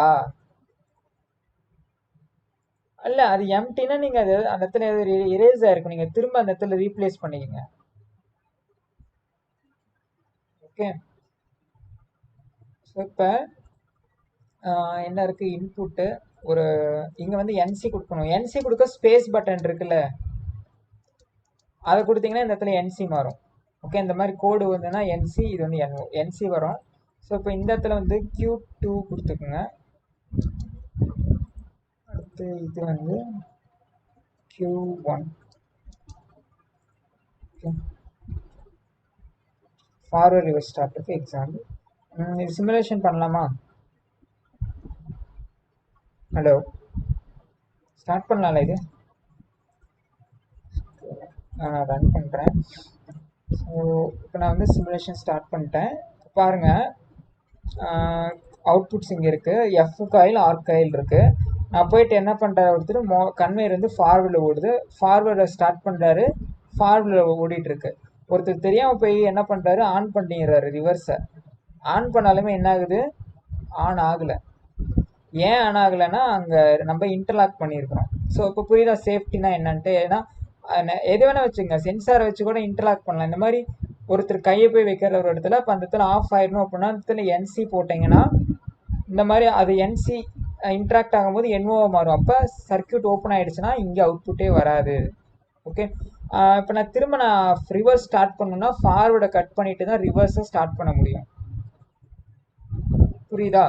இல்ல, அது எம்டினா நீங்க அது அந்த இடத்துல இரேஸ் ஆயிருக்கும். நீங்க திரும்ப அந்த இடத்துல ரீப்ளேஸ் பண்ணிக்கங்க. ஓகே, ஸோ இப்போ என்ன இருக்கு, இன்புட்டு ஒரு இங்க வந்து என்சி கொடுக்கணும். என்சி கொடுக்க ஸ்பேஸ் பட்டன் இருக்குல்ல, அதை கொடுத்தீங்கன்னா இந்த இடத்துல என்சி மாறும். ஓகே, இந்த மாதிரி கோடு வந்துன்னா என்சி, இது வந்து என்சி வரும். ஸோ இப்போ இந்த இடத்துல வந்து Q2 கொடுத்துக்குங்க. அடுத்து இது வந்து Q1. ஃபார்வர்ட் ரிவர்ஸ் ஸ்டார்டருக்கு எக்ஸாம்பிள். இது சிமுலேஷன் பண்ணலாமா? ஹலோ, ஸ்டார்ட் பண்ணலாம்ல இது? நான் ரன் பண்ணுறேன். ஸோ இப்போ நான் வந்து சிமுலேஷன் ஸ்டார்ட் பண்ணிட்டேன். பாருங்கள், அவுட்புட்ஸ் இங்கே இருக்குது. எஃப் காயில், ஆர் காயில் இருக்குது. நான் போயிட்டு என்ன பண்ணுறாரு, ஒருத்தர் கன்வேயர் வந்து ஃபார்வர்டில் ஓடுது. ஃபார்வர்டை ஸ்டார்ட் பண்ணுறாரு, ஃபார்வர்டில் ஓடிட்டுருக்கு. ஒருத்தர் தெரியாமல் போய் என்ன பண்ணுறாரு, ஆன் பண்ணிடுறாரு ரிவர்ஸை. ஆன் பண்ணாலுமே என்ன ஆகுது, ஆன் ஆகலை. ஏன் ஆன் ஆகலைன்னா அங்கே நம்ம இன்டர்லாக் பண்ணியிருக்கிறோம். ஸோ இப்போ புரியுதா சேஃப்டினா என்னன்ட்டு? ஏன்னா எது வேணால் வச்சுங்க, சென்சாரை வச்சு கூட இன்டர்லாக் பண்ணலாம். இந்த மாதிரி ஒருத்தர் கையை போய் வைக்கிற ஒரு இடத்துல இப்போ அந்த இடத்துல ஆஃப் ஆயிடணும் அப்படின்னா அந்த இடத்துல என்சி போட்டிங்கன்னா இந்த மாதிரி அது என்சி இன்ட்ராக்ட் ஆகும்போது என்ஓவாக மாறும். அப்போ சர்க்கியூட் ஓப்பன் ஆகிடுச்சுன்னா இங்கே அவுட்புட்டே வராது. ஓகே, இப்போ நான் திரும்ப ரிவர்ஸ் ஸ்டார்ட் பண்ணணும்னா ஃபார்வர்டை கட் பண்ணிட்டு தான் ரிவர்ஸை ஸ்டார்ட் பண்ண முடியும். புரியுதா?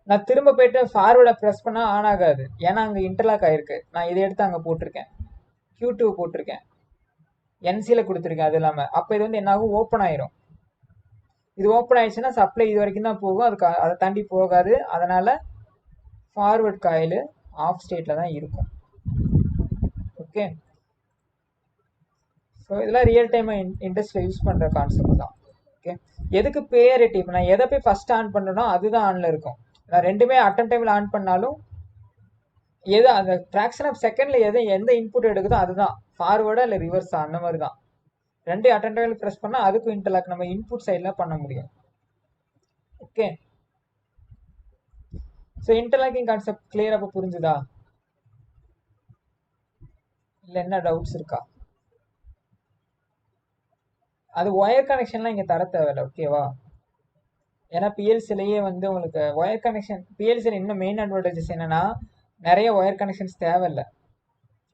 நான் திரும்ப போயிட்டு ஃபார்வர்டை ப்ரெஸ் பண்ணால் ஆன் ஆகாது. ஏன்னா அங்கே இன்டர்லாக் ஆகிருக்கு. நான் இதை எடுத்து அங்கே போட்டிருக்கேன், Q2 போட்டிருக்கேன், என்சியில் கொடுத்துருக்கேன். அது இல்லாமல் அப்போ இது வந்து என்னாகும், ஓப்பன் ஆயிரும். இது ஓப்பன் ஆயிடுச்சுன்னா சப்ளை இது வரைக்கும் தான் போகும், அதுக்கு அதை தாண்டி போகாது. அதனால் ஃபார்வர்ட் காயில் ஆஃப் ஸ்டேட்டில் தான் இருக்கும். ஓகே, ஸோ இதெல்லாம் ரியல் டைம் இண்டஸ்ட்ரியில் யூஸ் பண்ணுற கான்செப்ட் தான். ஓகே, எதுக்கு ப்ரையாரிட்டி? இப்போ நான் எதை போய் ஃபஸ்ட் ஆன் பண்ணனோ அதுதான் ஆனில் இருக்கும். நான் ரெண்டுமே அட்டன் டைமில் ஆன் பண்ணாலும் எது அந்த ஃப்ராக்ஷன் ஆஃப் செகண்டில் எந்த இன்புட் எடுக்குதோ அதுதான் ஃபார்வர்டா இல்லை ரிவர்ஸா, அந்த மாதிரி தான். ரெண்டு அட்டன் டைமில் ப்ரெஸ் பண்ணால் அதுக்கும் இன்டர்லாக் நம்ம இன்புட் சைடில் பண்ண முடியும். Okay, so interlocking concept clear அப்போ புரிஞ்சுதா? இல்லை என்ன டவுட்ஸ் இருக்கா? அது ஒயர் கனெக்ஷன்லாம் இங்கே தர தேவையில்லை. ஓகேவா? ஏன்னா பிஎல்சிலேயே வந்து உங்களுக்கு ஒயர் கனெக்ஷன், பிஎல்சியில் இன்னும் மெயின் அட்வான்டேஜஸ் என்னென்னா நிறைய ஒயர் கனெக்ஷன்ஸ் தேவையில்லை.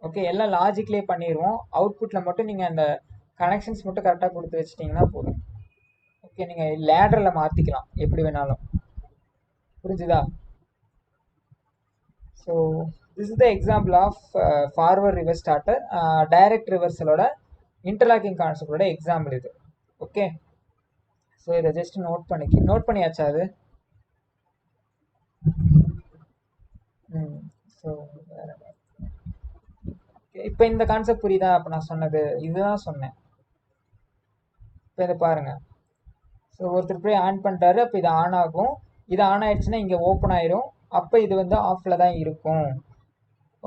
ஓகே, எல்லாம் லாஜிக்லேயே பண்ணிடுவோம். அவுட்புட்டில் மட்டும் நீங்கள் அந்த கனெக்ஷன்ஸ் மட்டும் கரெக்டாக கொடுத்து வச்சிட்டிங்கன்னா போதும். ஓகே, நீங்கள் லேடரில் மாற்றிக்கலாம் எப்படி வேணாலும். புரிஞ்சுதா? So this is the example of forward reverse starter, direct ரிவர்சலோட இன்டர்லாக்கிங் கான்செப்டோட எக்ஸாம்பிள் இது. ஓகே, ஸோ இதை ஜஸ்ட் நோட் பண்ணியாச்சா அது? ஸோ இப்போ இந்த கான்செப்ட் புரியுதா? அப்போ நான் சொன்னது இதுதான் சொன்னேன். இப்போ இதை பாருங்கள். ஸோ ஒருத்தர் போய் ஆன் பண்ணிட்டாரு, அப்போ இது ஆன் ஆகும். இது ஆன் ஆயிடுச்சுன்னா இங்கே ஓப்பன் ஆயிரும். அப்போ இது வந்து ஆஃபில் தான் இருக்கும்.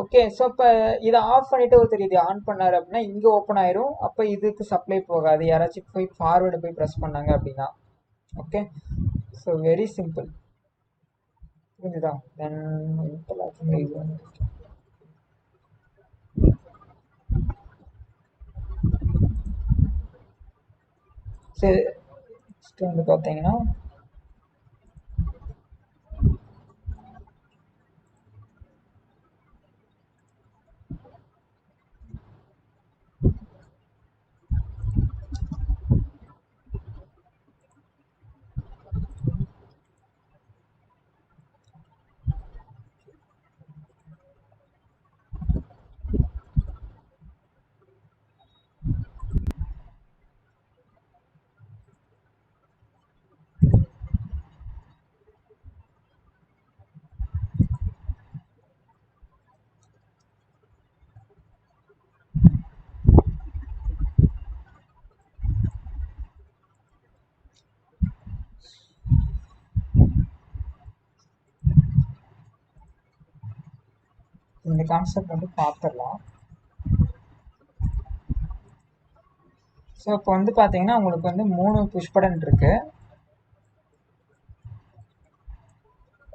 ஓகே, ஸோ இப்போ இதை ஆஃப் பண்ணிவிட்டு ஒருத்தர் இதை ஆன் பண்ணார் அப்படின்னா இங்கே ஓப்பன் ஆயிரும். அப்போ இதுக்கு சப்ளை போகாது. யாராச்சும் போய் ஃபார்வேர்டு போய் ப்ரெஸ் பண்ணாங்க அப்படின்னா. Okay, so very simple. புரிஞ்சுதா? தென் சரி, நெக்ஸ்ட் வந்து பார்த்தீங்கன்னா இந்த கான்செப்ட் வந்து பார்த்துடலாம். ஸோ இப்போ வந்து பார்த்தீங்கன்னா உங்களுக்கு வந்து 3 புஷ் பட்டன் இருக்கு.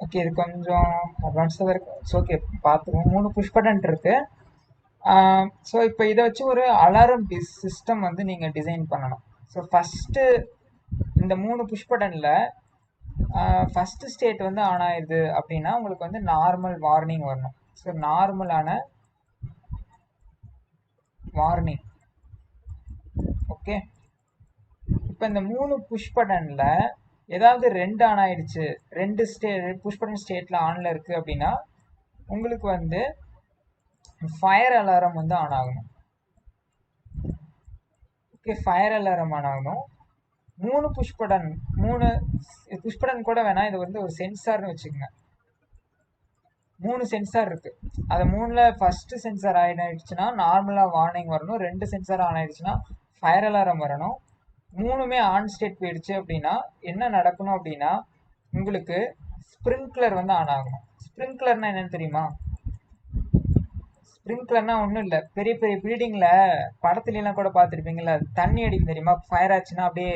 ஓகே, இது கொஞ்சம் அட்வான்ஸாக இருக்கு. ஸோ ஓகே, பார்த்துருவோம். 3 புஷ் பட்டன் இருக்கு. ஸோ இப்போ இதை வச்சு ஒரு அலாரம் சிஸ்டம் வந்து நீங்கள் டிசைன் பண்ணணும். ஸோ ஃபஸ்ட்டு இந்த 3 புஷ் பட்டனில் ஃபஸ்ட்டு ஸ்டேட் வந்து ஆன் ஆயிடுது அப்படின்னா உங்களுக்கு வந்து நார்மல் வார்னிங் வரணும். ஸோ நார்மலான வார்னிங். ஓகே, இப்போ இந்த 3 புஷ் பட்டனில் ஏதாவது 2 ஆன் ஆயிடுச்சு, 2 புஷ் பட்டன் ஸ்டேட்டில் ஆனில் இருக்குது அப்படின்னா உங்களுக்கு வந்து ஃபயர் அலாரம் வந்து ஆன் ஆகணும். ஓகே, ஃபயர் அலாரம் ஆன் ஆகணும். 3 புஷ் பட்டன் கூட வேணாம், இது வந்து ஒரு சென்சார்னு வச்சுக்கோங்க. 3 சென்சார் இருக்கு. அது 3ல ஃபர்ஸ்ட் சென்சார் ஆன் ஆயிடுச்சுன்னா நார்மலாக வார்னிங் வரணும். 2 சென்சார் ஆன் ஆயிடுச்சுன்னா ஃபயர் அலாரம் வரணும். 3மே ஆன் ஸ்டேட் போயிடுச்சு அப்படின்னா என்ன நடக்கணும் அப்படின்னா உங்களுக்கு ஸ்ப்ரிங்க்லர் வந்து ஆன் ஆகணும். ஸ்ப்ரிங்க்லர்னா என்னன்னு தெரியுமா? ஸ்ப்ரிங்க்லர்னா ஒன்றும் இல்லை, பெரிய பெரிய பில்டிங்கில் படத்துலலாம் கூட பார்த்துருப்பீங்களா, தண்ணி அடிக்கும் தெரியுமா? ஃபயர் ஆச்சுன்னா அப்படியே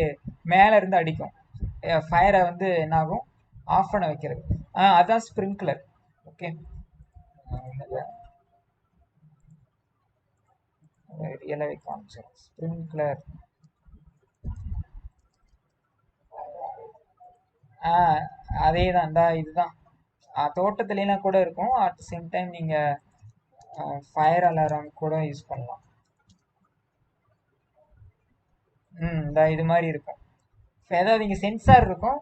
மேலே இருந்து அடிக்கும். ஃபயரை வந்து என்ன ஆகும், ஆஃப் பண்ண வைக்கிறது. அதான் ஸ்ப்ரிங்க்லர். ஓகே, ரியலாகவே காமிச்சிடும். ஸ்ப்ரிங்க்லர் அதே தான்டா, இதுதான். தோட்டத்துலாம் கூட இருக்கும். அட் சேம் டைம் நீங்கள் ஃபயர் அலாரம் கூட யூஸ் பண்ணலாம். இது மாதிரி இருக்கும். ஏதாவது இங்கே சென்சார் இருக்கும்,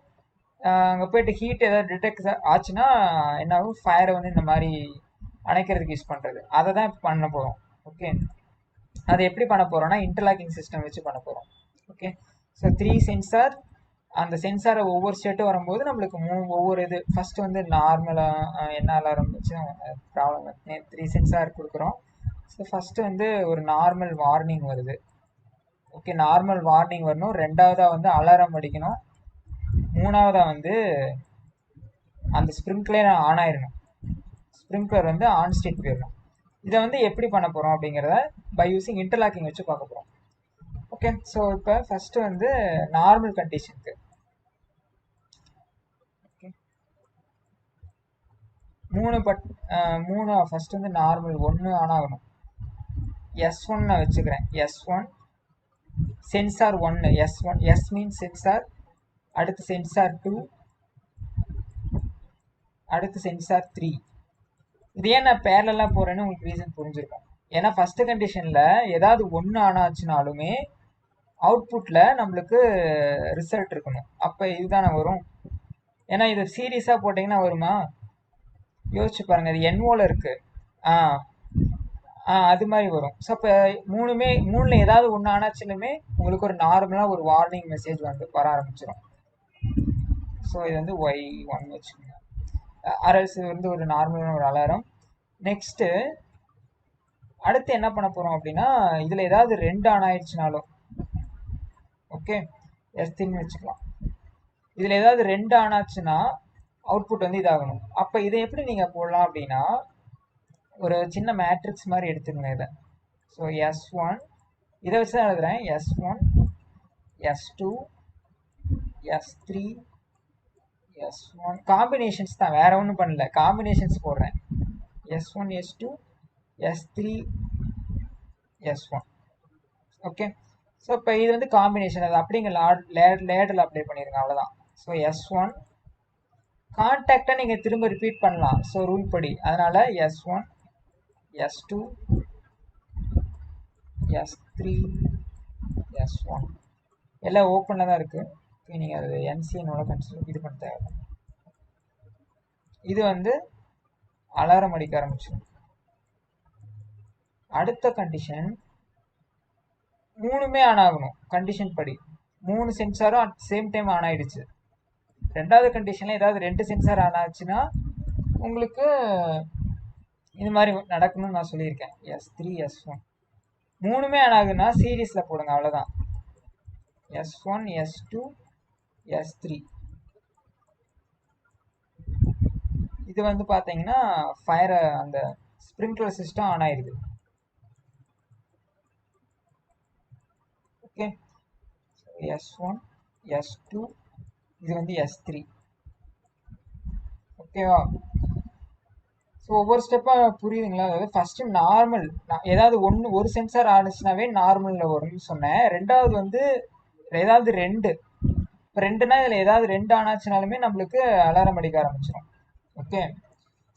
அங்கே போயிட்டு ஹீட் ஏதாவது டிடெக்ட் ஆச்சுன்னா என்ன ஆகும், ஃபயரை வந்து இந்த மாதிரி அணைக்கிறதுக்கு யூஸ் பண்ணுறது. அதை தான் இப்போ பண்ண போகிறோம். ஓகே, அதை எப்படி பண்ண போகிறோம்னா இன்டர்லாக்கிங் சிஸ்டம் வச்சு பண்ண போகிறோம். Okay, so 3 sensor. அந்த சென்சாரை ஒவ்வொரு ஸ்டேட்டும் வரும்போது நம்மளுக்கு ஒவ்வொரு இது ஃபஸ்ட்டு வந்து நார்மலாக என்ன அலாரம் வச்சு ப்ராப்ளம் 3 சென்சார் கொடுக்குறோம். ஸோ ஃபஸ்ட்டு வந்து ஒரு நார்மல் வார்னிங் வருது. ஓகே, நார்மல் வார்னிங் வரணும். 2வதாக வந்து அலாரம் அடிக்கணும். 3வதாக வந்து அந்த ஸ்ப்ரிங்க்லர் ஆன் ஆயிடணும். ஸ்ப்ரிங்க்லர் வந்து ஆன் ஸ்டேட் போயிடணும். இதை வந்து எப்படி பண்ண போகிறோம் அப்படிங்கிறத பை யூஸிங் இன்டர்லாக்கிங் வச்சு பார்க்க போகிறோம். ஓகே, ஸோ இப்போ ஃபஸ்ட்டு வந்து நார்மல் கண்டிஷனுக்கு ஓகே 3 ஃபஸ்ட்டு வந்து நார்மல் 1 ஆன் ஆகணும். S1 நான் வச்சுக்கிறேன். S1 sensor 1, S1 S means sensor, அடுத்து சென்சார் 2, அடுத்து சென்சார் 3. இது ஏன் நான் பேரலாக போகிறேன்னு உங்களுக்கு ரீசன் புரிஞ்சிருக்கும். ஏன்னா ஃபஸ்ட்டு கண்டிஷனில் ஏதாவது 1 ஆன் ஆச்சுனாலுமே அவுட்புட்டில் நம்மளுக்கு ரிசல்ட் இருக்கணும். அப்போ இதுதானே வரும். ஏன்னா இது சீரியஸாக போட்டிங்கன்னா வருமா? யோசிச்சு பாருங்கள். அது என்ஓவில் இருக்குது. அது மாதிரி வரும். ஸோ அப்போ 3ல் ஏதாவது 1 ஆனாச்சுலுமே உங்களுக்கு ஒரு நார்மலாக ஒரு வார்னிங் மெசேஜ் வந்து வர ஆரம்பிச்சிடும். ஸோ இது வந்து Y1 வச்சுக்கோங்க. அரல்ஸ் வந்து ஒரு நார்மலான ஒரு அலாரம். நெக்ஸ்ட்டு அடுத்து என்ன பண்ண போகிறோம் அப்படின்னா இதில் ஏதாவது 2 ஆன் ஆயிடுச்சுனாலும் ஓகே S3 வச்சுக்கலாம். இதில் ஏதாவது 2 ஆன் ஆச்சுன்னா அவுட்புட் வந்து இதாகணும். அப்போ இதை எப்படி நீங்கள் போடலாம் அப்படின்னா ஒரு சின்ன மேட்ரிக்ஸ் மாதிரி எடுத்துக்கணும் இதை. ஸோ S1 இதை வச்சு தான் எழுதுகிறேன். S1 S2 S3 S1 combinations தான், வேற ஒன்றும் பண்ணல, காம்பினேஷன்ஸ் போடுறேன். S1 S2 S3 S1. Okay, so இப்போ இது வந்து காம்பினேஷன். அது அப்படிங்க லேடரில் அப்ளை பண்ணிடுங்க, அவ்வளோதான். ஸோ S1 கான்டாக்டாக நீங்கள் திரும்ப ரிப்பீட் பண்ணலாம். ஸோ ரூல் படி, அதனால் S1 S2 S3 S1 எல்லாம் ஓப்பனில் தான் இருக்குது. நீங்கள் அது NCNோட கன்சிடர் இது பண்ண தேவை. இது வந்து அலாரம் அடிக்க ஆரம்பிச்சிடும். அடுத்த கண்டிஷன் 3மே ஆன் ஆகணும். கண்டிஷன் படி 3 சென்சாரும் அட் சேம் டைம் ஆன் ஆயிடுச்சு. 2வது கண்டிஷனில் ஏதாவது 2 சென்சார் ஆன் ஆச்சுன்னா உங்களுக்கு இது மாதிரி நடக்கணும்னு நான் சொல்லியிருக்கேன். S3 S1 3மே ஆன் ஆகுதுன்னா சீரீஸில் போடுங்க, அவ்வளோதான். S1 S2 S3. இது வந்து பார்த்தீங்கன்னா ஃபயரை அந்த ஸ்ப்ரிங்க்லர் சிஸ்டம் ஆன் ஆயிடுது. ஓகே, S1 S2 இது வந்து S3. ஓகேவா? ஸோ ஒவ்வொரு ஸ்டெப்பாக புரியுதுங்களா? அதாவது ஃபஸ்ட்டு நார்மல், ஏதாவது ஒரு சென்சார் ஆனிச்சுனாவே நார்மலில் வரும்னு சொன்னேன். ரெண்டாவது வந்து ஏதாவது ரெண்டு, இப்போ ரெண்டுனா இதில் ஏதாவது ரெண்டு ஆனாச்சுனாலுமே நம்மளுக்கு அலாரம் அடிக்க ஆரம்பிச்சிடும். ஓகே,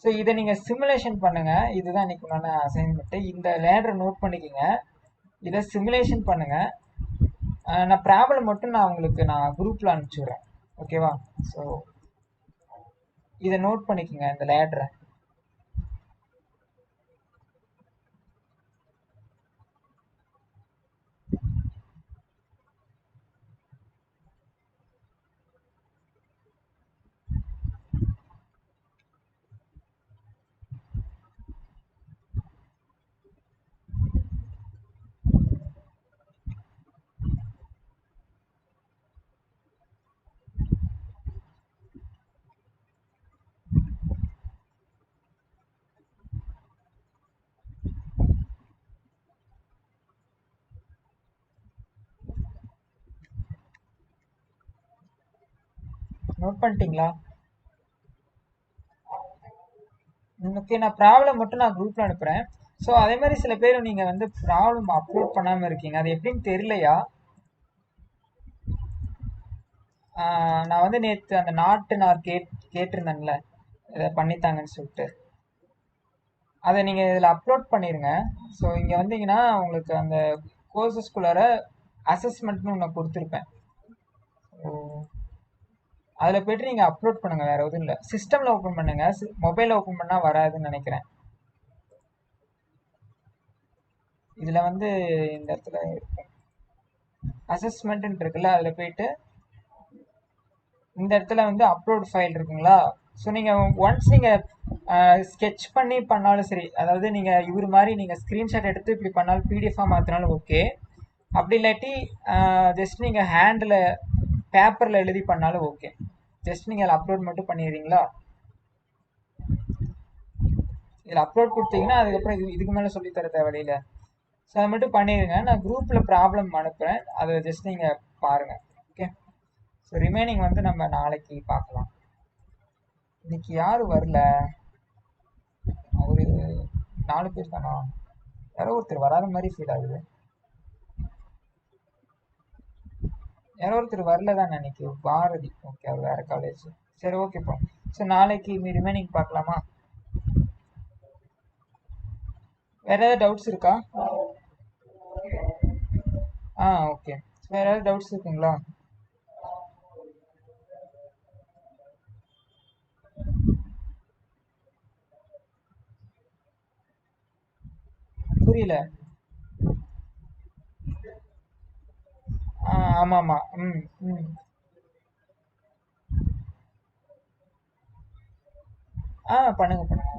ஸோ இதை நீங்கள் சிமுலேஷன் பண்ணுங்கள். இதுதான் இன்னைக்கு உண்டான அசைன்மெண்ட்டு. இந்த லேடரை நோட் பண்ணிக்கோங்க, இதை சிமுலேஷன் பண்ணுங்கள். நான் ப்ராப்ளம் மட்டும் நான் குரூப்பில் அனுப்பிச்சுடுறேன். ஓகேவா? ஸோ இதை நோட் பண்ணிக்கோங்க, இந்த லேடரை. நோட் பண்ணிட்டீங்களா? ஓகே, நான் ப்ராப்ளம் மட்டும் நான் குரூப்பில் அனுப்புகிறேன். ஸோ அதே மாதிரி சில பேர் நீங்கள் வந்து ப்ராப்ளம் அப்லோட் பண்ணாமல் இருக்கீங்க, அது எப்படின்னு தெரியலையா? நான் வந்து நேற்று அந்த நான் கேட்டிருந்தேன்ல, இதை பண்ணித்தாங்கன்னு சொல்லிட்டு, அதை நீங்கள் இதில் அப்லோட் பண்ணிடுங்க. ஸோ இங்கே வந்தீங்கன்னா உங்களுக்கு அந்த கோர்சஸ்குள்ளார அசஸ்மெண்ட்னு ஒன்று கொடுத்துருப்பேன். ஸோ அதில் போய்ட்டு நீங்கள் அப்லோட் பண்ணுங்கள், வேறு எதுவும் இல்லை. சிஸ்டமில் ஓப்பன் பண்ணுங்கள், மொபைலில் ஓப்பன் பண்ணால் வராதுன்னு நினைக்கிறேன். இதில் வந்து இந்த இடத்துல இருக்கும் அசஸ்மெண்ட்டுன்னு இருக்குல்ல, அதில் போயிட்டு இந்த இடத்துல வந்து அப்லோட் ஃபைல் இருக்குங்களா? ஸோ நீங்கள் ஒன்ஸ் நீங்கள் ஸ்கெட்ச் பண்ணி பண்ணாலும் சரி, அதாவது நீங்கள் இவர் மாதிரி நீங்கள் ஸ்க்ரீன்ஷாட் எடுத்து இப்படி பண்ணாலும் பிடிஎஃபாக மாற்றினாலும் ஓகே. அப்படி இல்லாட்டி ஜஸ்ட் நீங்கள் ஹேண்டில் பேப்பரில் எழுதி பண்ணாலும் ஓகே. ஜஸ்ட் நீங்கள் அதில் அப்லோட் மட்டும் பண்ணிடுறீங்களா? இதில் அப்லோட் கொடுத்தீங்கன்னா அதுக்கப்புறம் இதுக்கு மேலே சொல்லித்தர தேவையில்ல. ஸோ அதை மட்டும் பண்ணிடுங்க. நான் குரூப்பில் ப்ராப்ளம் அனுப்புகிறேன், அதை ஜஸ்ட் நீங்கள் பாருங்கள். ஓகே, ஸோ ரிமைனிங் வந்து நம்ம நாளைக்கு பார்க்கலாம். இன்னைக்கு யாரும் வரல, ஒரு 4 பேர் தானா? யாரோ ஒருத்தர் வராத மாதிரி ஃபீல் ஆகுது. யாரோ ஒருத்தர் வரல தான் இன்னைக்கு, பாரதி. ஓகே, அவர் வேற காலேஜ். சரி, ஓகேப்பா. ஸோ நாளைக்கு ரிமைனிங் பார்க்கலாமா? வேற ஏதாவது டவுட்ஸ் இருக்கா? ஓகே, வேற ஏதாவது டவுட்ஸ் இருக்குங்களா? புரியல. ஆமாம் ஆமாம். ம் ம் பண்ணுங்க பண்ணுங்க.